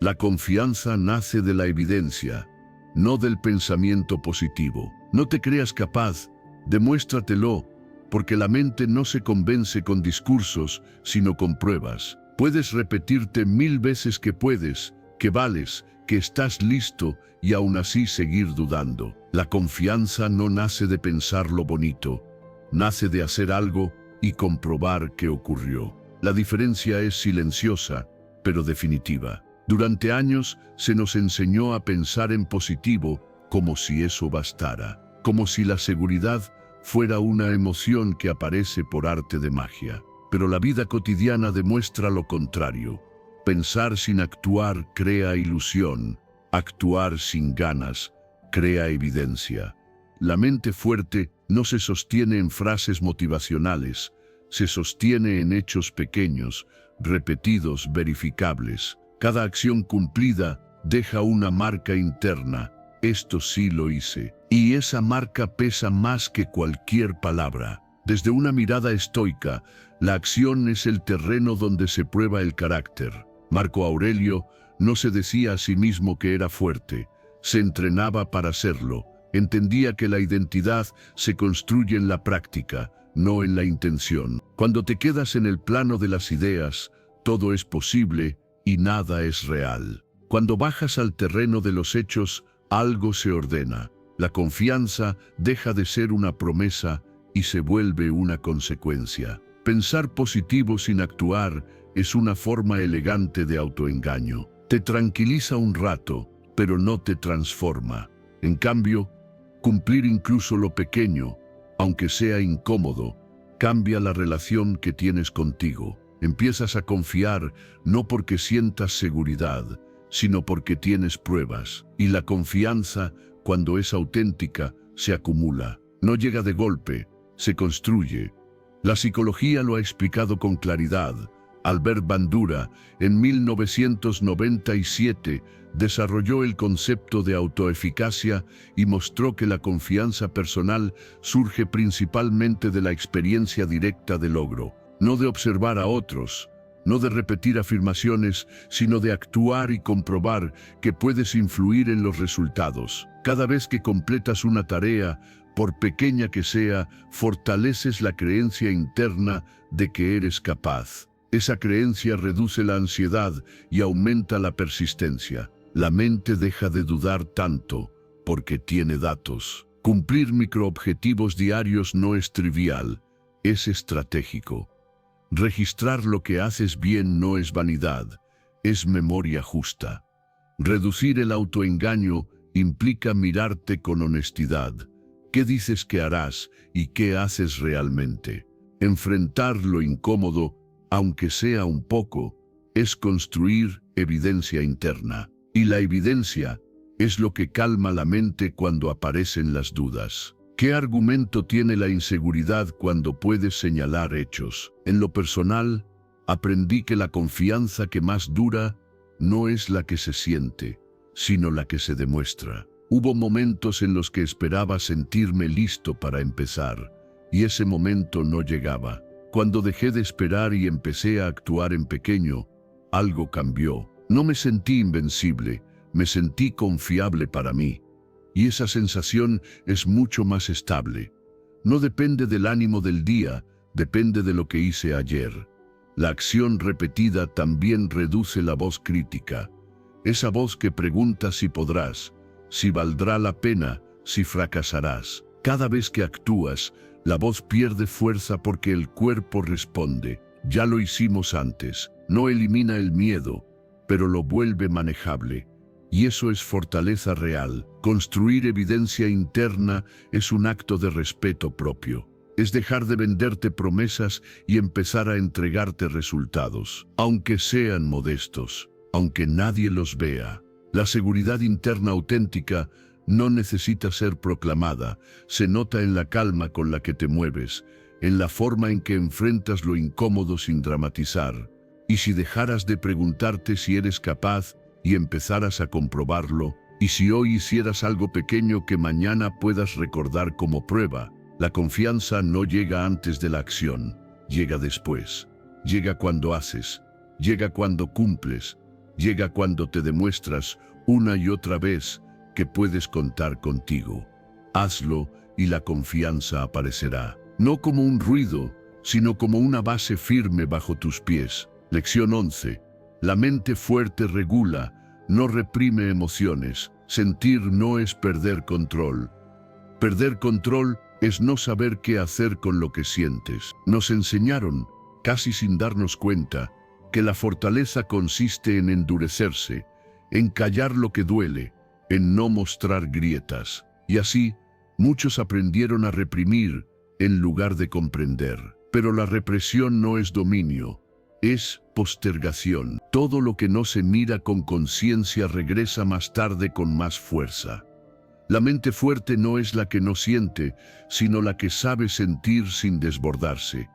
La confianza nace de la evidencia, no del pensamiento positivo. No te creas capaz, demuéstratelo, porque la mente no se convence con discursos, sino con pruebas. Puedes repetirte 1000 veces que puedes, que vales, que estás listo y aún así seguir dudando. La confianza no nace de pensar lo bonito, nace de hacer algo y comprobar qué ocurrió. La diferencia es silenciosa, pero definitiva. Durante años se nos enseñó a pensar en positivo como si eso bastara, como si la seguridad fuera una emoción que aparece por arte de magia. Pero la vida cotidiana demuestra lo contrario. Pensar sin actuar crea ilusión, actuar sin ganas crea evidencia. La mente fuerte no se sostiene en frases motivacionales, se sostiene en hechos pequeños, repetidos, verificables. Cada acción cumplida deja una marca interna. Esto sí lo hice. Y esa marca pesa más que cualquier palabra. Desde una mirada estoica, la acción es el terreno donde se prueba el carácter. Marco Aurelio no se decía a sí mismo que era fuerte, se entrenaba para serlo. Entendía que la identidad se construye en la práctica, no en la intención. Cuando te quedas en el plano de las ideas, todo es posible y nada es real. Cuando bajas al terreno de los hechos, algo se ordena. La confianza deja de ser una promesa y se vuelve una consecuencia. Pensar positivo sin actuar es una forma elegante de autoengaño. Te tranquiliza un rato, pero no te transforma. En cambio, cumplir incluso lo pequeño, aunque sea incómodo, cambia la relación que tienes contigo. Empiezas a confiar no porque sientas seguridad, sino porque tienes pruebas. Y la confianza, cuando es auténtica, se acumula. No llega de golpe, se construye. La psicología lo ha explicado con claridad. Albert Bandura, en 1997, desarrolló el concepto de autoeficacia y mostró que la confianza personal surge principalmente de la experiencia directa de logro, no de observar a otros, no de repetir afirmaciones, sino de actuar y comprobar que puedes influir en los resultados. Cada vez que completas una tarea, por pequeña que sea, fortaleces la creencia interna de que eres capaz. Esa creencia reduce la ansiedad y aumenta la persistencia. La mente deja de dudar tanto porque tiene datos. Cumplir microobjetivos diarios no es trivial, es estratégico. Registrar lo que haces bien no es vanidad, es memoria justa. Reducir el autoengaño implica mirarte con honestidad. ¿Qué dices que harás y qué haces realmente? Enfrentar lo incómodo, aunque sea un poco, es construir evidencia interna. Y la evidencia es lo que calma la mente cuando aparecen las dudas. ¿Qué argumento tiene la inseguridad cuando puedes señalar hechos? En lo personal, aprendí que la confianza que más dura no es la que se siente, sino la que se demuestra. Hubo momentos en los que esperaba sentirme listo para empezar, y ese momento no llegaba. Cuando dejé de esperar y empecé a actuar en pequeño, algo cambió. No me sentí invencible, me sentí confiable para mí. Y esa sensación es mucho más estable. No depende del ánimo del día, depende de lo que hice ayer. La acción repetida también reduce la voz crítica. Esa voz que pregunta si podrás, si valdrá la pena, si fracasarás. Cada vez que actúas, la voz pierde fuerza porque el cuerpo responde. Ya lo hicimos antes. No elimina el miedo, pero lo vuelve manejable. Y eso es fortaleza real. Construir evidencia interna es un acto de respeto propio. Es dejar de venderte promesas y empezar a entregarte resultados, aunque sean modestos, aunque nadie los vea. La seguridad interna auténtica no necesita ser proclamada, se nota en la calma con la que te mueves, en la forma en que enfrentas lo incómodo sin dramatizar. Y si dejaras de preguntarte si eres capaz y empezaras a comprobarlo, y si hoy hicieras algo pequeño que mañana puedas recordar como prueba, la confianza no llega antes de la acción, llega después. Llega cuando haces, llega cuando cumples, llega cuando te demuestras una y otra vez que puedes contar contigo. Hazlo y la confianza aparecerá, no como un ruido, sino como una base firme bajo tus pies. Lección 11. La mente fuerte regula, no reprime emociones. Sentir no es perder control. Perder control es no saber qué hacer con lo que sientes. Nos enseñaron, casi sin darnos cuenta, que la fortaleza consiste en endurecerse, en callar lo que duele, en no mostrar grietas. Y así, muchos aprendieron a reprimir en lugar de comprender. Pero la represión no es dominio, es postergación. Todo lo que no se mira con conciencia regresa más tarde con más fuerza. La mente fuerte no es la que no siente, sino la que sabe sentir sin desbordarse.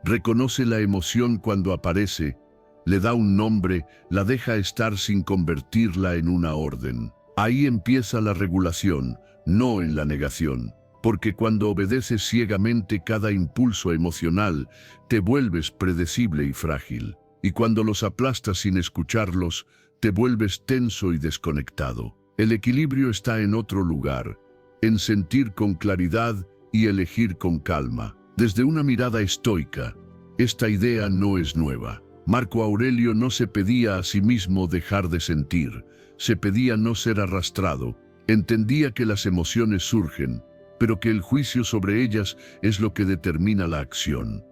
Reconoce la emoción cuando aparece, le da un nombre, la deja estar sin convertirla en una orden. Ahí empieza la regulación, no en la negación. Porque cuando obedeces ciegamente cada impulso emocional, te vuelves predecible y frágil. Y cuando los aplastas sin escucharlos, te vuelves tenso y desconectado. El equilibrio está en otro lugar, en sentir con claridad y elegir con calma. Desde una mirada estoica, esta idea no es nueva. Marco Aurelio no se pedía a sí mismo dejar de sentir, se pedía no ser arrastrado. Entendía que las emociones surgen, pero que el juicio sobre ellas es lo que determina la acción.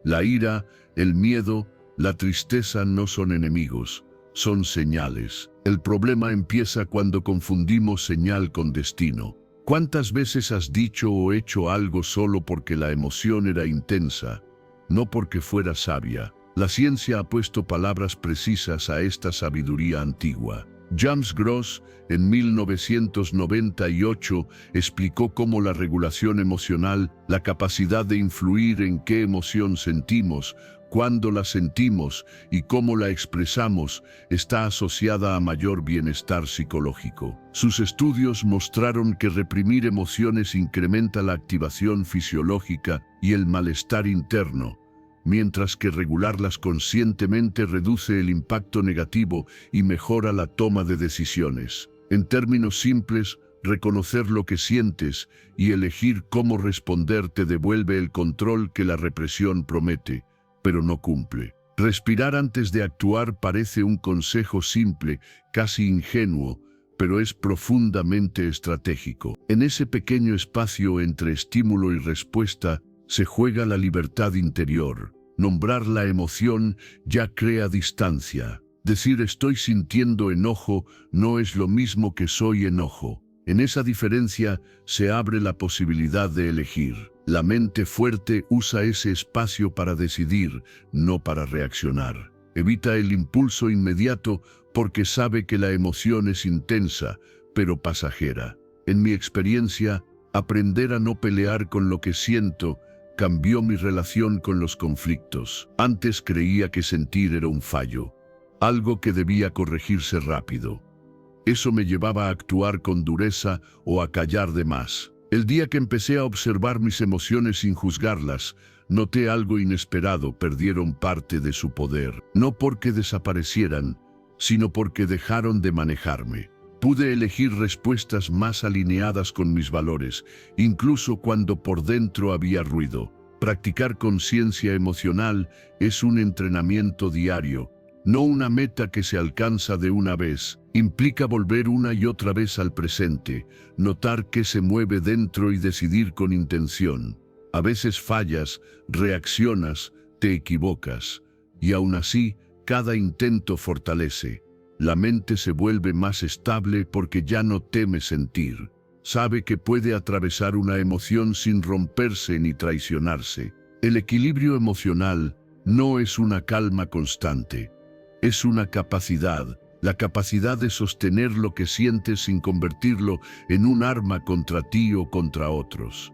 La ira, el miedo, la tristeza no son enemigos, son señales. El problema empieza cuando confundimos señal con destino. ¿Cuántas veces has dicho o hecho algo solo porque la emoción era intensa, no porque fuera sabia? La ciencia ha puesto palabras precisas a esta sabiduría antigua. James Gross, en 1998, explicó cómo la regulación emocional, la capacidad de influir en qué emoción sentimos, cuándo la sentimos y cómo la expresamos, está asociada a mayor bienestar psicológico. Sus estudios mostraron que reprimir emociones incrementa la activación fisiológica y el malestar interno, mientras que regularlas conscientemente reduce el impacto negativo y mejora la toma de decisiones. En términos simples, reconocer lo que sientes y elegir cómo responder te devuelve el control que la represión promete, pero no cumple. Respirar antes de actuar parece un consejo simple, casi ingenuo, pero es profundamente estratégico. En ese pequeño espacio entre estímulo y respuesta se juega la libertad interior. Nombrar la emoción ya crea distancia. Decir estoy sintiendo enojo no es lo mismo que soy enojo. En esa diferencia se abre la posibilidad de elegir. La mente fuerte usa ese espacio para decidir, no para reaccionar. Evita el impulso inmediato porque sabe que la emoción es intensa, pero pasajera. En mi experiencia, aprender a no pelear con lo que siento cambió mi relación con los conflictos. Antes creía que sentir era un fallo, algo que debía corregirse rápido. Eso me llevaba a actuar con dureza o a callar de más. El día que empecé a observar mis emociones sin juzgarlas, noté algo inesperado: perdieron parte de su poder. No porque desaparecieran, sino porque dejaron de manejarme. Pude elegir respuestas más alineadas con mis valores, incluso cuando por dentro había ruido. Practicar conciencia emocional es un entrenamiento diario, no una meta que se alcanza de una vez. Implica volver una y otra vez al presente, notar qué se mueve dentro y decidir con intención. A veces fallas, reaccionas, te equivocas, y aún así, cada intento fortalece. La mente se vuelve más estable porque ya no teme sentir. Sabe que puede atravesar una emoción sin romperse ni traicionarse. El equilibrio emocional no es una calma constante, es una capacidad, la capacidad de sostener lo que sientes sin convertirlo en un arma contra ti o contra otros.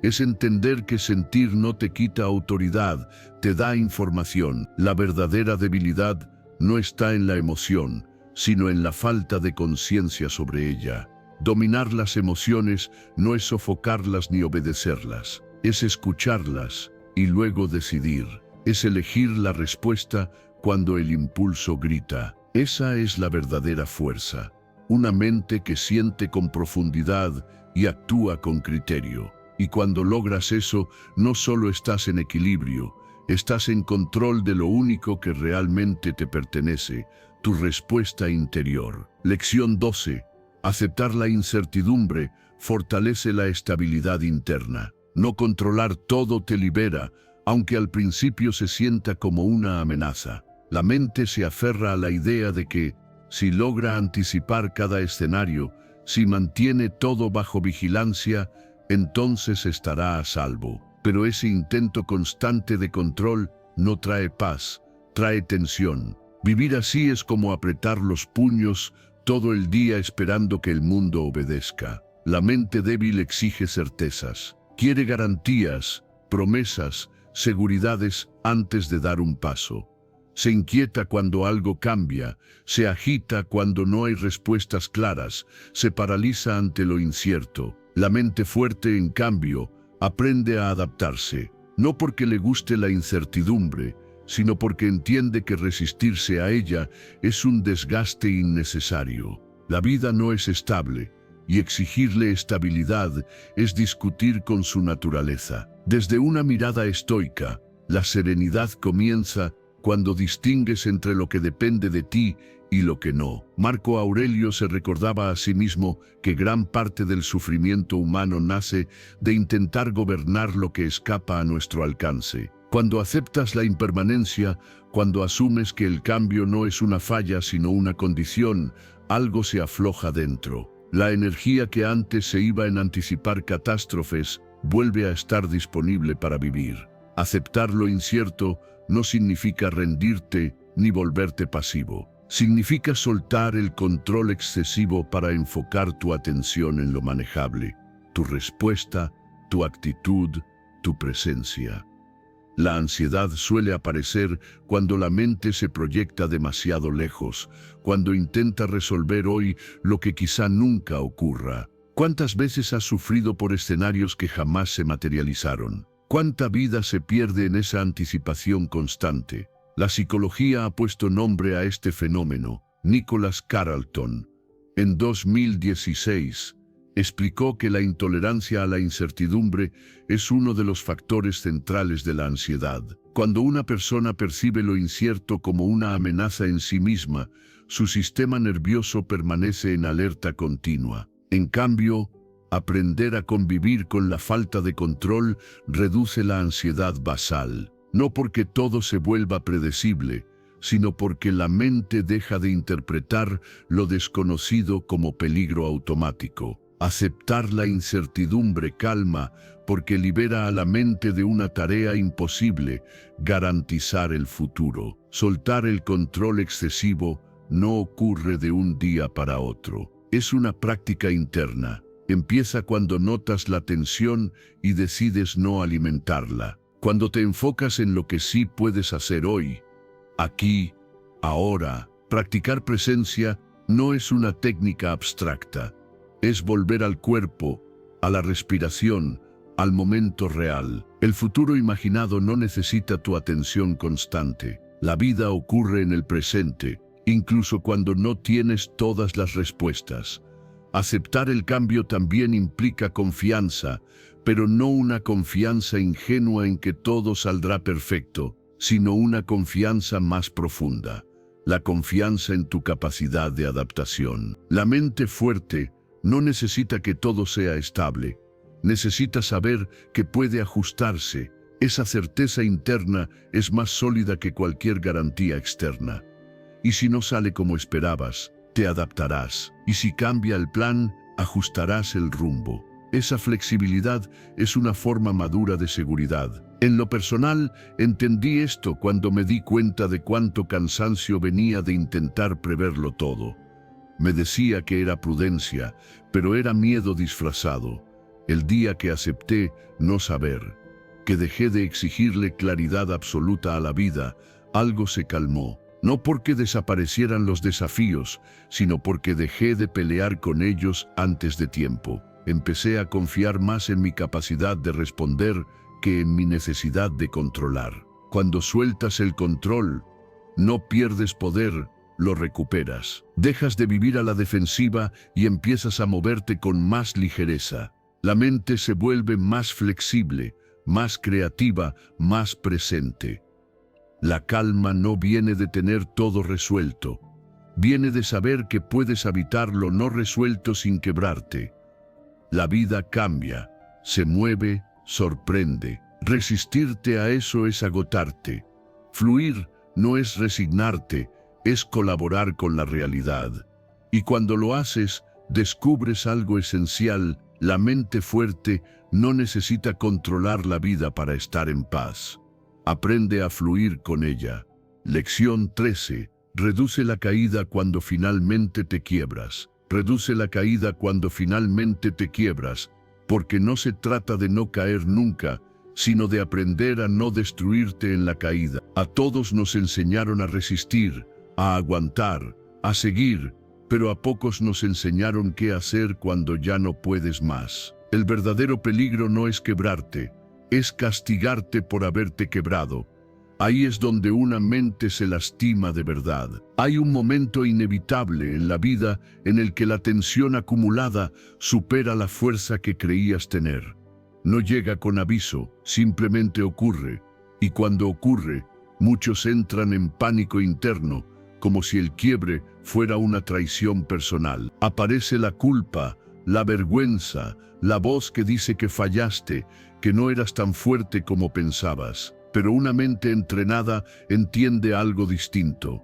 Es entender que sentir no te quita autoridad, te da información. La verdadera debilidad no está en la emoción, sino en la falta de conciencia sobre ella. Dominar las emociones no es sofocarlas ni obedecerlas, es escucharlas y luego decidir. Es elegir la respuesta cuando el impulso grita. Esa es la verdadera fuerza. Una mente que siente con profundidad y actúa con criterio. Y cuando logras eso, no solo estás en equilibrio, estás en control de lo único que realmente te pertenece, tu respuesta interior. Lección 12. Aceptar la incertidumbre fortalece la estabilidad interna. No controlar todo te libera, aunque al principio se sienta como una amenaza. La mente se aferra a la idea de que, si logra anticipar cada escenario, si mantiene todo bajo vigilancia, entonces estará a salvo. Pero ese intento constante de control no trae paz, trae tensión. Vivir así es como apretar los puños todo el día esperando que el mundo obedezca. La mente débil exige certezas, quiere garantías, promesas, seguridades antes de dar un paso. Se inquieta cuando algo cambia, se agita cuando no hay respuestas claras, se paraliza ante lo incierto. La mente fuerte, en cambio, aprende a adaptarse, no porque le guste la incertidumbre, sino porque entiende que resistirse a ella es un desgaste innecesario. La vida no es estable, y exigirle estabilidad es discutir con su naturaleza. Desde una mirada estoica, la serenidad comienza cuando distingues entre lo que depende de ti y lo que no. Marco Aurelio se recordaba a sí mismo que gran parte del sufrimiento humano nace de intentar gobernar lo que escapa a nuestro alcance. Cuando aceptas la impermanencia, cuando asumes que el cambio no es una falla sino una condición, algo se afloja dentro. La energía que antes se iba en anticipar catástrofes vuelve a estar disponible para vivir. Aceptar lo incierto no significa rendirte ni volverte pasivo. Significa soltar el control excesivo para enfocar tu atención en lo manejable, tu respuesta, tu actitud, tu presencia. La ansiedad suele aparecer cuando la mente se proyecta demasiado lejos, cuando intenta resolver hoy lo que quizá nunca ocurra. ¿Cuántas veces has sufrido por escenarios que jamás se materializaron? ¿Cuánta vida se pierde en esa anticipación constante? La psicología ha puesto nombre a este fenómeno. Nicholas Carlton, en 2016, explicó que la intolerancia a la incertidumbre es uno de los factores centrales de la ansiedad. Cuando una persona percibe lo incierto como una amenaza en sí misma, su sistema nervioso permanece en alerta continua. En cambio, aprender a convivir con la falta de control reduce la ansiedad basal. No porque todo se vuelva predecible, sino porque la mente deja de interpretar lo desconocido como peligro automático. Aceptar la incertidumbre calma porque libera a la mente de una tarea imposible, garantizar el futuro. Soltar el control excesivo no ocurre de un día para otro. Es una práctica interna. Empieza cuando notas la tensión y decides no alimentarla. Cuando te enfocas en lo que sí puedes hacer hoy, aquí, ahora. Practicar presencia no es una técnica abstracta. Es volver al cuerpo, a la respiración, al momento real. El futuro imaginado no necesita tu atención constante. La vida ocurre en el presente, incluso cuando no tienes todas las respuestas. Aceptar el cambio también implica confianza, pero no una confianza ingenua en que todo saldrá perfecto, sino una confianza más profunda. La confianza en tu capacidad de adaptación. La mente fuerte no necesita que todo sea estable. Necesita saber que puede ajustarse. Esa certeza interna es más sólida que cualquier garantía externa. Y si no sale como esperabas, te adaptarás. Y si cambia el plan, ajustarás el rumbo. Esa flexibilidad es una forma madura de seguridad. En lo personal, entendí esto cuando me di cuenta de cuánto cansancio venía de intentar preverlo todo. Me decía que era prudencia, pero era miedo disfrazado. El día que acepté no saber, que dejé de exigirle claridad absoluta a la vida, algo se calmó. No porque desaparecieran los desafíos, sino porque dejé de pelear con ellos antes de tiempo. Empecé a confiar más en mi capacidad de responder que en mi necesidad de controlar. Cuando sueltas el control, no pierdes poder, lo recuperas. Dejas de vivir a la defensiva y empiezas a moverte con más ligereza. La mente se vuelve más flexible, más creativa, más presente. La calma no viene de tener todo resuelto. Viene de saber que puedes habitar lo no resuelto sin quebrarte. La vida cambia, se mueve, sorprende. Resistirte a eso es agotarte. Fluir no es resignarte, es colaborar con la realidad. Y cuando lo haces, descubres algo esencial. La mente fuerte no necesita controlar la vida para estar en paz. Aprende a fluir con ella. Lección 13. Reduce la caída cuando finalmente te quiebras. Reduce la caída cuando finalmente te quiebras, porque no se trata de no caer nunca, sino de aprender a no destruirte en la caída. A todos nos enseñaron a resistir, a aguantar, a seguir, pero a pocos nos enseñaron qué hacer cuando ya no puedes más. El verdadero peligro no es quebrarte, es castigarte por haberte quebrado. Ahí es donde una mente se lastima de verdad. Hay un momento inevitable en la vida en el que la tensión acumulada supera la fuerza que creías tener. No llega con aviso, simplemente ocurre. Y cuando ocurre, muchos entran en pánico interno, como si el quiebre fuera una traición personal. Aparece la culpa, la vergüenza, la voz que dice que fallaste, que no eras tan fuerte como pensabas. Pero una mente entrenada entiende algo distinto.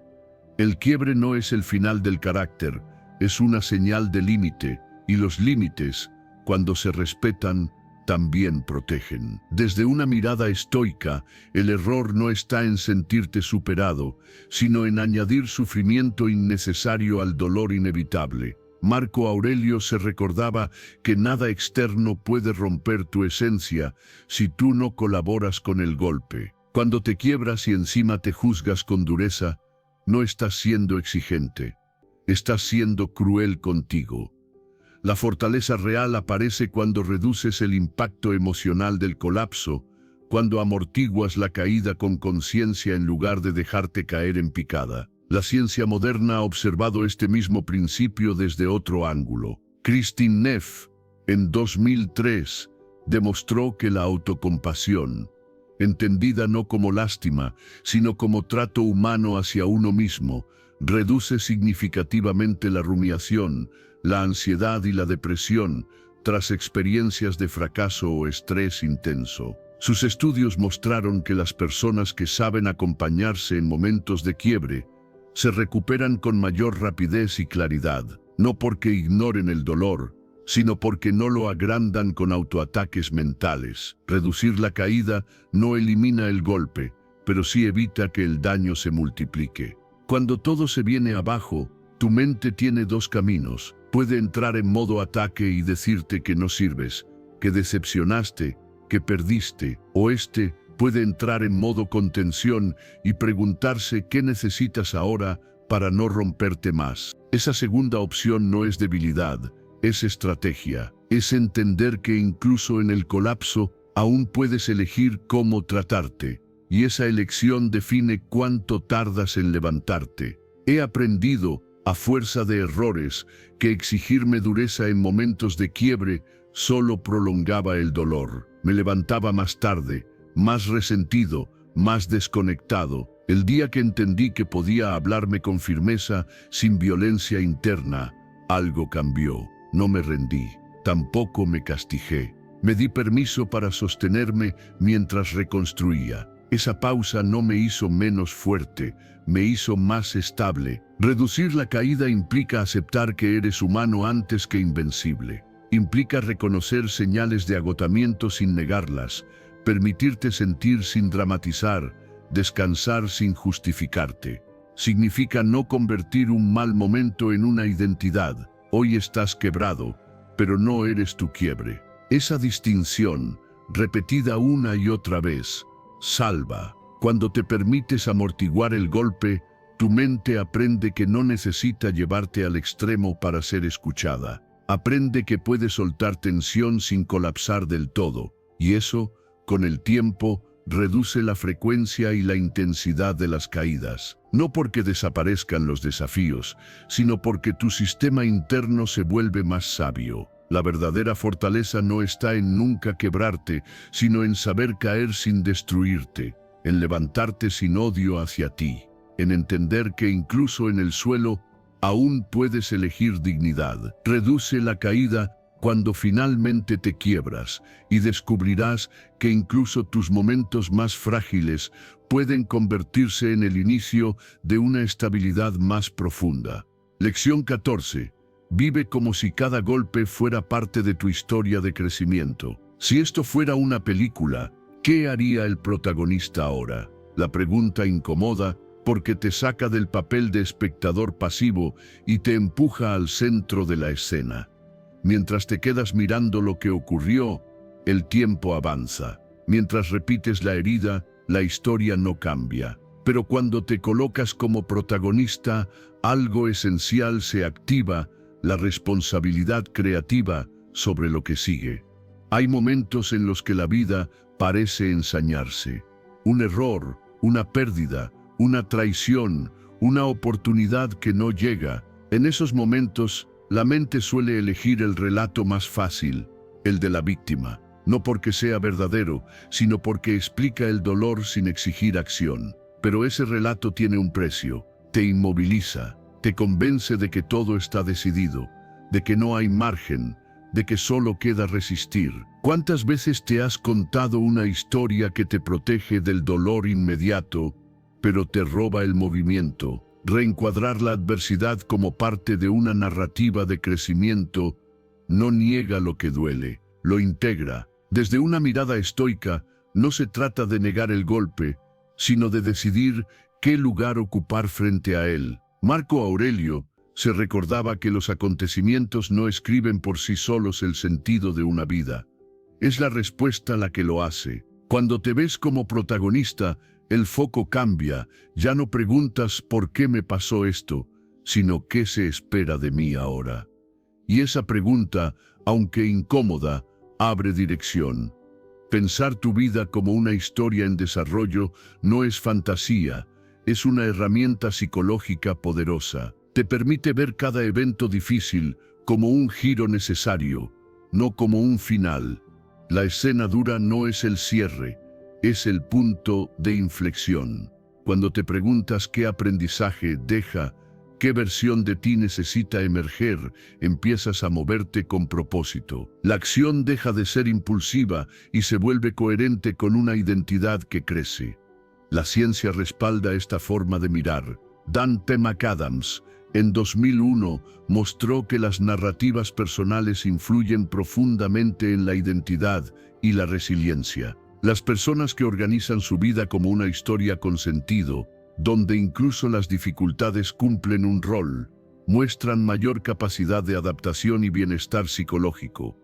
El quiebre no es el final del carácter, es una señal de límite, y los límites, cuando se respetan, también protegen. Desde una mirada estoica, el error no está en sentirte superado, sino en añadir sufrimiento innecesario al dolor inevitable. Marco Aurelio se recordaba que nada externo puede romper tu esencia si tú no colaboras con el golpe. Cuando te quiebras y encima te juzgas con dureza, no estás siendo exigente, estás siendo cruel contigo. La fortaleza real aparece cuando reduces el impacto emocional del colapso, cuando amortiguas la caída con conciencia en lugar de dejarte caer en picada. La ciencia moderna ha observado este mismo principio desde otro ángulo. Kristin Neff, en 2003, demostró que la autocompasión, entendida no como lástima, sino como trato humano hacia uno mismo, reduce significativamente la rumiación, la ansiedad y la depresión tras experiencias de fracaso o estrés intenso. Sus estudios mostraron que las personas que saben acompañarse en momentos de quiebre se recuperan con mayor rapidez y claridad, no porque ignoren el dolor, sino porque no lo agrandan con autoataques mentales. Reducir la caída no elimina el golpe, pero sí evita que el daño se multiplique. Cuando todo se viene abajo, tu mente tiene dos caminos. Puede entrar en modo ataque y decirte que no sirves, que decepcionaste, que perdiste, o puede entrar en modo contención y preguntarse qué necesitas ahora para no romperte más. Esa segunda opción no es debilidad, es estrategia. Es entender que incluso en el colapso aún puedes elegir cómo tratarte, y esa elección define cuánto tardas en levantarte. He aprendido, a fuerza de errores, que exigirme dureza en momentos de quiebre solo prolongaba el dolor. Me levantaba más tarde, más resentido, más desconectado. El día que entendí que podía hablarme con firmeza, sin violencia interna, algo cambió. No me rendí, tampoco me castigué. Me di permiso para sostenerme mientras reconstruía. Esa pausa no me hizo menos fuerte, me hizo más estable. Reducir la caída implica aceptar que eres humano antes que invencible. Implica reconocer señales de agotamiento sin negarlas, permitirte sentir sin dramatizar, descansar sin justificarte. Significa no convertir un mal momento en una identidad. Hoy estás quebrado, pero no eres tu quiebre. Esa distinción, repetida una y otra vez, salva. Cuando te permites amortiguar el golpe, tu mente aprende que no necesita llevarte al extremo para ser escuchada. Aprende que puede soltar tensión sin colapsar del todo, y eso, con el tiempo, reduce la frecuencia y la intensidad de las caídas. No porque desaparezcan los desafíos, sino porque tu sistema interno se vuelve más sabio. La verdadera fortaleza no está en nunca quebrarte, sino en saber caer sin destruirte, en levantarte sin odio hacia ti, en entender que incluso en el suelo aún puedes elegir dignidad. Reduce la caída cuando finalmente te quiebras y descubrirás que incluso tus momentos más frágiles pueden convertirse en el inicio de una estabilidad más profunda. Lección 14. Vive como si cada golpe fuera parte de tu historia de crecimiento. Si esto fuera una película, ¿qué haría el protagonista ahora? La pregunta incomoda porque te saca del papel de espectador pasivo y te empuja al centro de la escena. Mientras te quedas mirando lo que ocurrió, el tiempo avanza. Mientras repites la herida, la historia no cambia. Pero cuando te colocas como protagonista, algo esencial se activa, la responsabilidad creativa sobre lo que sigue. Hay momentos en los que la vida parece ensañarse. Un error, una pérdida, una traición, una oportunidad que no llega. En esos momentos, la mente suele elegir el relato más fácil, el de la víctima, no porque sea verdadero, sino porque explica el dolor sin exigir acción. Pero ese relato tiene un precio, te inmoviliza, te convence de que todo está decidido, de que no hay margen, de que solo queda resistir. ¿Cuántas veces te has contado una historia que te protege del dolor inmediato, pero te roba el movimiento? Reencuadrar la adversidad como parte de una narrativa de crecimiento no niega lo que duele, lo integra. Desde una mirada estoica, no se trata de negar el golpe, sino de decidir qué lugar ocupar frente a él. Marco Aurelio se recordaba que los acontecimientos no escriben por sí solos el sentido de una vida. Es la respuesta la que lo hace. Cuando te ves como protagonista, el foco cambia. Ya no preguntas ¿por qué me pasó esto?, sino ¿qué se espera de mí ahora? Y esa pregunta, aunque incómoda, abre dirección. Pensar tu vida como una historia en desarrollo no es fantasía, es una herramienta psicológica poderosa. Te permite ver cada evento difícil como un giro necesario, no como un final. La escena dura no es el cierre, es el punto de inflexión. Cuando te preguntas qué aprendizaje deja, qué versión de ti necesita emerger, empiezas a moverte con propósito. La acción deja de ser impulsiva y se vuelve coherente con una identidad que crece. La ciencia respalda esta forma de mirar. Dan T. McAdams, en 2001, mostró que las narrativas personales influyen profundamente en la identidad y la resiliencia. Las personas que organizan su vida como una historia con sentido, donde incluso las dificultades cumplen un rol, muestran mayor capacidad de adaptación y bienestar psicológico.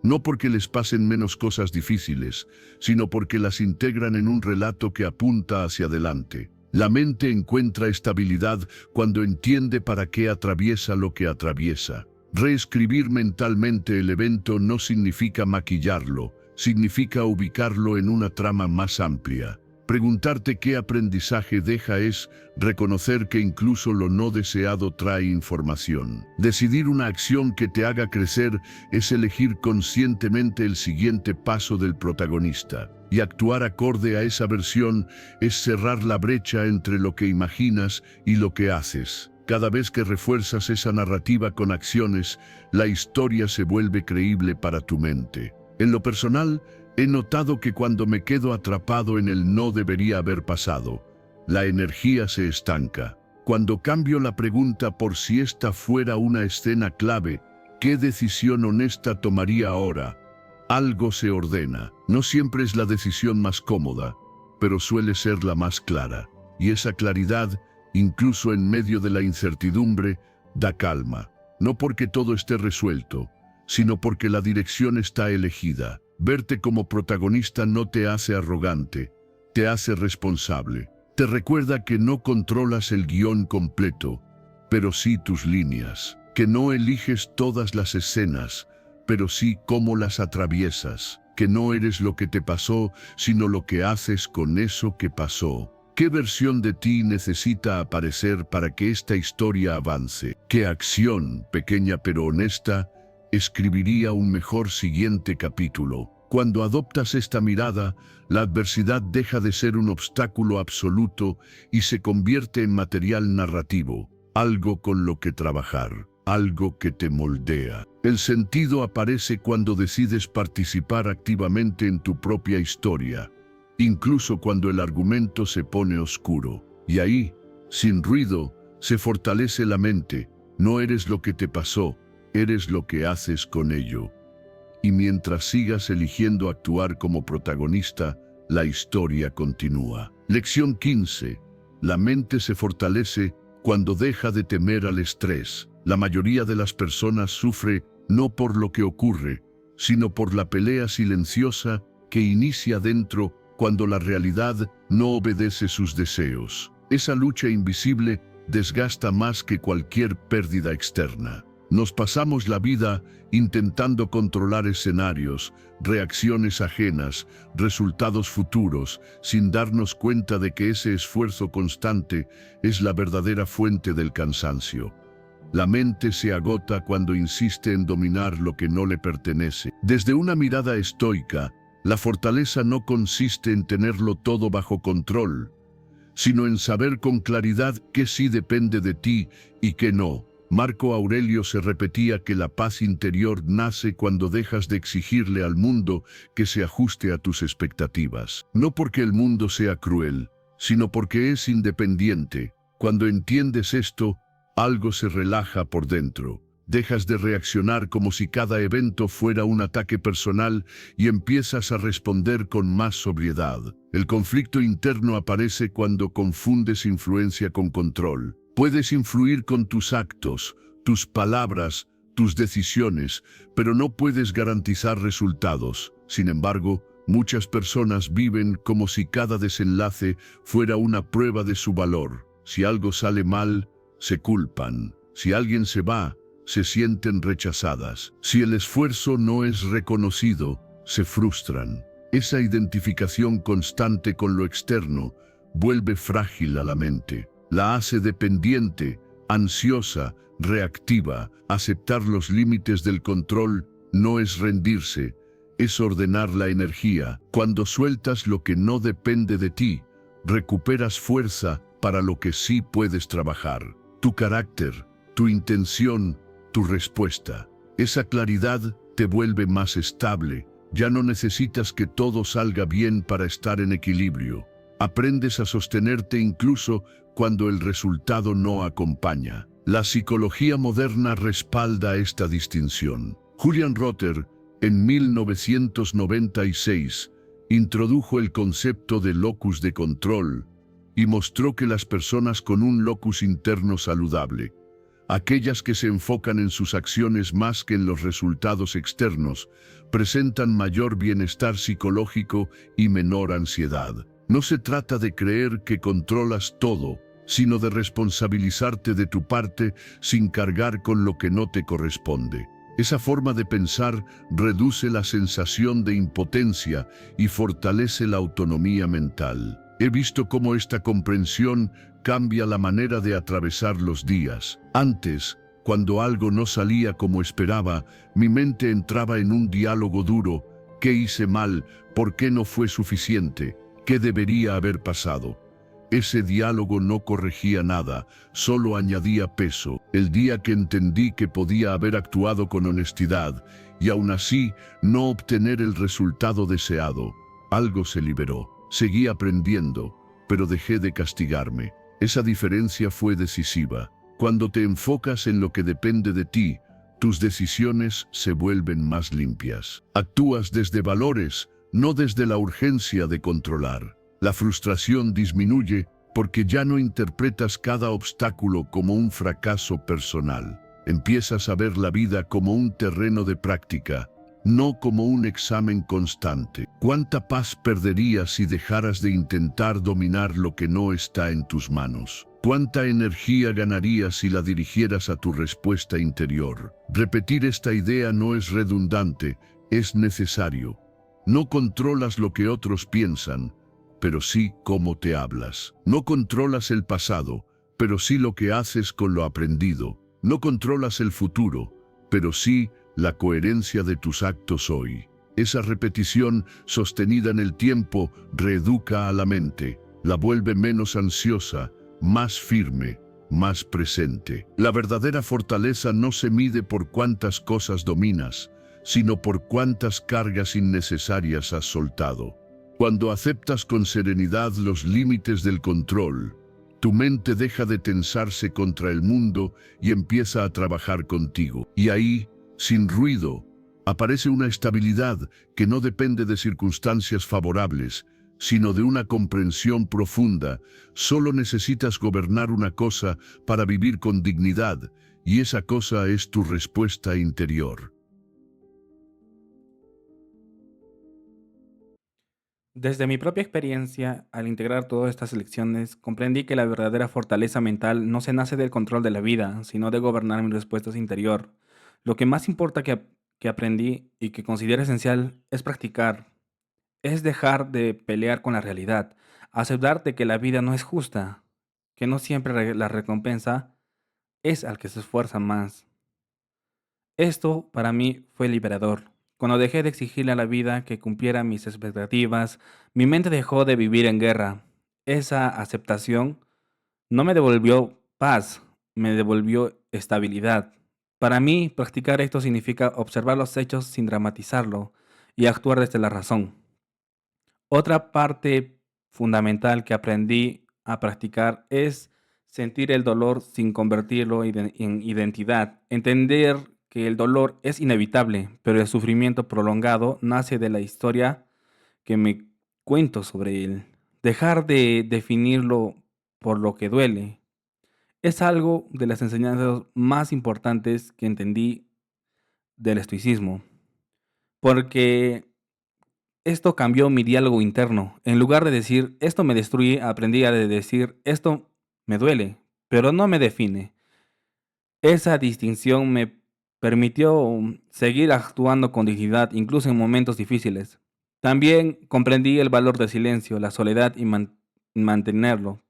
No porque les pasen menos cosas difíciles, sino porque las integran en un relato que apunta hacia adelante. La mente encuentra estabilidad cuando entiende para qué atraviesa lo que atraviesa. Reescribir mentalmente el evento no significa maquillarlo, significa ubicarlo en una trama más amplia. Preguntarte qué aprendizaje deja es reconocer que incluso lo no deseado trae información. Decidir una acción que te haga crecer es elegir conscientemente el siguiente paso del protagonista. Y actuar acorde a esa versión es cerrar la brecha entre lo que imaginas y lo que haces. Cada vez que refuerzas esa narrativa con acciones, la historia se vuelve creíble para tu mente. En lo personal, He notado que cuando me quedo atrapado en el no debería haber pasado, la energía se estanca. Cuando cambio la pregunta por si esta fuera una escena clave, ¿qué decisión honesta tomaría ahora? Algo se ordena. No siempre es la decisión más cómoda, pero suele ser la más clara. Y esa claridad, incluso en medio de la incertidumbre, da calma. No porque todo esté resuelto, sino porque la dirección está elegida. Verte como protagonista no te hace arrogante, te hace responsable. Te recuerda que no controlas el guión completo, pero sí tus líneas. Que no eliges todas las escenas, pero sí cómo las atraviesas. Que no eres lo que te pasó, sino lo que haces con eso que pasó. ¿Qué versión de ti necesita aparecer para que esta historia avance? ¿Qué acción, pequeña pero honesta, escribiría un mejor siguiente capítulo? Cuando adoptas esta mirada, la adversidad deja de ser un obstáculo absoluto y se convierte en material narrativo, algo con lo que trabajar, algo que te moldea. El sentido aparece cuando decides participar activamente en tu propia historia, incluso cuando el argumento se pone oscuro. Y ahí, sin ruido, se fortalece la mente. No eres lo que te pasó, eres lo que haces con ello. Y mientras sigas eligiendo actuar como protagonista, la historia continúa. Lección 15. La mente se fortalece cuando deja de temer al estrés. La mayoría de las personas sufre no por lo que ocurre, sino por la pelea silenciosa que inicia dentro cuando la realidad no obedece sus deseos. Esa lucha invisible desgasta más que cualquier pérdida externa. Nos pasamos la vida intentando controlar escenarios, reacciones ajenas, resultados futuros, sin darnos cuenta de que ese esfuerzo constante es la verdadera fuente del cansancio. La mente se agota cuando insiste en dominar lo que no le pertenece. Desde una mirada estoica, la fortaleza no consiste en tenerlo todo bajo control, sino en saber con claridad qué sí depende de ti y qué no. Marco Aurelio se repetía que la paz interior nace cuando dejas de exigirle al mundo que se ajuste a tus expectativas. No porque el mundo sea cruel, sino porque es independiente. Cuando entiendes esto, algo se relaja por dentro. Dejas de reaccionar como si cada evento fuera un ataque personal y empiezas a responder con más sobriedad. El conflicto interno aparece cuando confundes influencia con control. Puedes influir con tus actos, tus palabras, tus decisiones, pero no puedes garantizar resultados. Sin embargo, muchas personas viven como si cada desenlace fuera una prueba de su valor. Si algo sale mal, se culpan. Si alguien se va, se sienten rechazadas. Si el esfuerzo no es reconocido, se frustran. Esa identificación constante con lo externo vuelve frágil a la mente. La hace dependiente, ansiosa, reactiva. Aceptar los límites del control no es rendirse, es ordenar la energía. Cuando sueltas lo que no depende de ti, recuperas fuerza para lo que sí puedes trabajar. Tu carácter, tu intención, tu respuesta. Esa claridad te vuelve más estable. Ya no necesitas que todo salga bien para estar en equilibrio. Aprendes a sostenerte incluso cuando el resultado no acompaña. La psicología moderna respalda esta distinción. Julian Rotter, en 1996, introdujo el concepto de locus de control y mostró que las personas con un locus interno saludable, aquellas que se enfocan en sus acciones más que en los resultados externos, presentan mayor bienestar psicológico y menor ansiedad. No se trata de creer que controlas todo, sino de responsabilizarte de tu parte sin cargar con lo que no te corresponde. Esa forma de pensar reduce la sensación de impotencia y fortalece la autonomía mental. He visto cómo esta comprensión cambia la manera de atravesar los días. Antes, cuando algo no salía como esperaba, mi mente entraba en un diálogo duro. ¿Qué hice mal? ¿Por qué no fue suficiente? ¿Qué debería haber pasado? Ese diálogo no corregía nada, solo añadía peso. El día que entendí que podía haber actuado con honestidad y aún así no obtener el resultado deseado, algo se liberó. Seguí aprendiendo, pero dejé de castigarme. Esa diferencia fue decisiva. Cuando te enfocas en lo que depende de ti, tus decisiones se vuelven más limpias. Actúas desde valores, no desde la urgencia de controlar. La frustración disminuye porque ya no interpretas cada obstáculo como un fracaso personal. Empiezas a ver la vida como un terreno de práctica, no como un examen constante. ¿Cuánta paz perderías si dejaras de intentar dominar lo que no está en tus manos? ¿Cuánta energía ganarías si la dirigieras a tu respuesta interior? Repetir esta idea no es redundante, es necesario. No controlas lo que otros piensan, pero sí cómo te hablas. No controlas el pasado, pero sí lo que haces con lo aprendido. No controlas el futuro, pero sí la coherencia de tus actos hoy. Esa repetición sostenida en el tiempo reeduca a la mente, la vuelve menos ansiosa, más firme, más presente. La verdadera fortaleza no se mide por cuántas cosas dominas, sino por cuántas cargas innecesarias has soltado. Cuando aceptas con serenidad los límites del control, tu mente deja de tensarse contra el mundo y empieza a trabajar contigo. Y ahí, sin ruido, aparece una estabilidad que no depende de circunstancias favorables, sino de una comprensión profunda. Solo necesitas gobernar una cosa para vivir con dignidad, y esa cosa es tu respuesta interior. Desde mi propia experiencia, al integrar todas estas lecciones, comprendí que la verdadera fortaleza mental no se nace del control de la vida, sino de gobernar mis respuestas interior. Lo que más importa que aprendí y que considero esencial es practicar, es dejar de pelear con la realidad, aceptar de que la vida no es justa, que no siempre la recompensa es al que se esfuerza más. Esto para mí fue liberador. Cuando dejé de exigirle a la vida que cumpliera mis expectativas, mi mente dejó de vivir en guerra. Esa aceptación no me devolvió paz, me devolvió estabilidad. Para mí, practicar esto significa observar los hechos sin dramatizarlo y actuar desde la razón. Otra parte fundamental que aprendí a practicar es sentir el dolor sin convertirlo en identidad. Entender que el dolor es inevitable, pero el sufrimiento prolongado nace de la historia que me cuento sobre él. Dejar de definirlo por lo que duele es algo de las enseñanzas más importantes que entendí del estoicismo, porque esto cambió mi diálogo interno. En lugar de decir, esto me destruye, aprendí a decir, esto me duele, pero no me define. Esa distinción me permitió seguir actuando con dignidad, incluso en momentos difíciles. También comprendí el valor del silencio, la soledad y mantenerlo.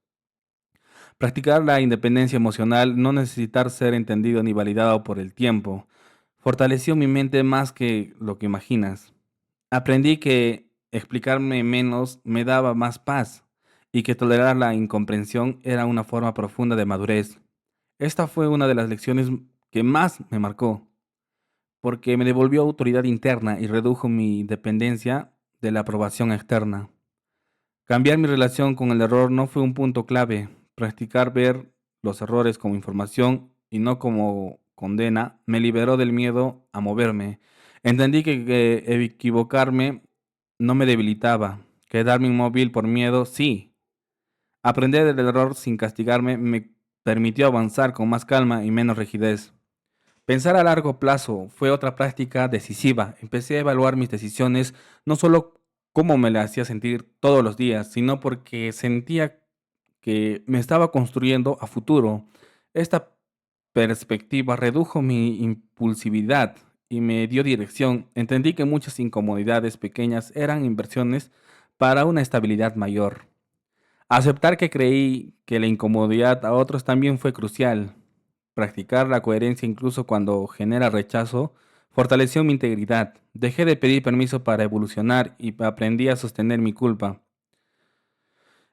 Practicar la independencia emocional, no necesitar ser entendido ni validado por el tiempo, fortaleció mi mente más que lo que imaginas. Aprendí que explicarme menos me daba más paz y que tolerar la incomprensión era una forma profunda de madurez. Esta fue una de las lecciones que más me marcó, porque me devolvió autoridad interna y redujo mi dependencia de la aprobación externa. Cambiar mi relación con el error no fue un punto clave. Practicar ver los errores como información y no como condena me liberó del miedo a moverme. Entendí que equivocarme no me debilitaba. Quedarme inmóvil por miedo, sí. Aprender del error sin castigarme me permitió avanzar con más calma y menos rigidez. Pensar a largo plazo fue otra práctica decisiva. Empecé a evaluar mis decisiones no solo cómo me las hacía sentir todos los días, sino porque sentía que me estaba construyendo a futuro. Esta perspectiva redujo mi impulsividad y me dio dirección. Entendí que muchas incomodidades pequeñas eran inversiones para una estabilidad mayor. Aceptar que creí que la incomodidad a otros también fue crucial. Practicar la coherencia incluso cuando genera rechazo fortaleció mi integridad. Dejé de pedir permiso para evolucionar y aprendí a sostener mi culpa.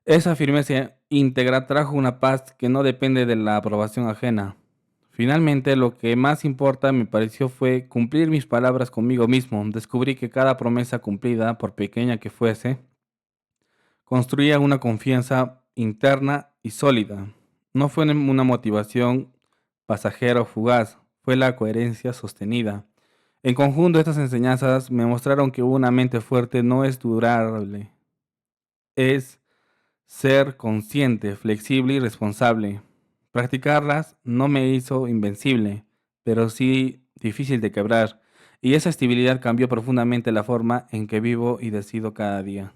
Esa firmeza íntegra trajo una paz que no depende de la aprobación ajena. Finalmente, lo que más importa me pareció fue cumplir mis palabras conmigo mismo. Descubrí que cada promesa cumplida, por pequeña que fuese, construía una confianza interna y sólida. No fue una motivación pasajera o fugaz, fue la coherencia sostenida. En conjunto, estas enseñanzas me mostraron que una mente fuerte no es durable, es ser consciente, flexible y responsable. Practicarlas no me hizo invencible, pero sí difícil de quebrar, y esa estabilidad cambió profundamente la forma en que vivo y decido cada día.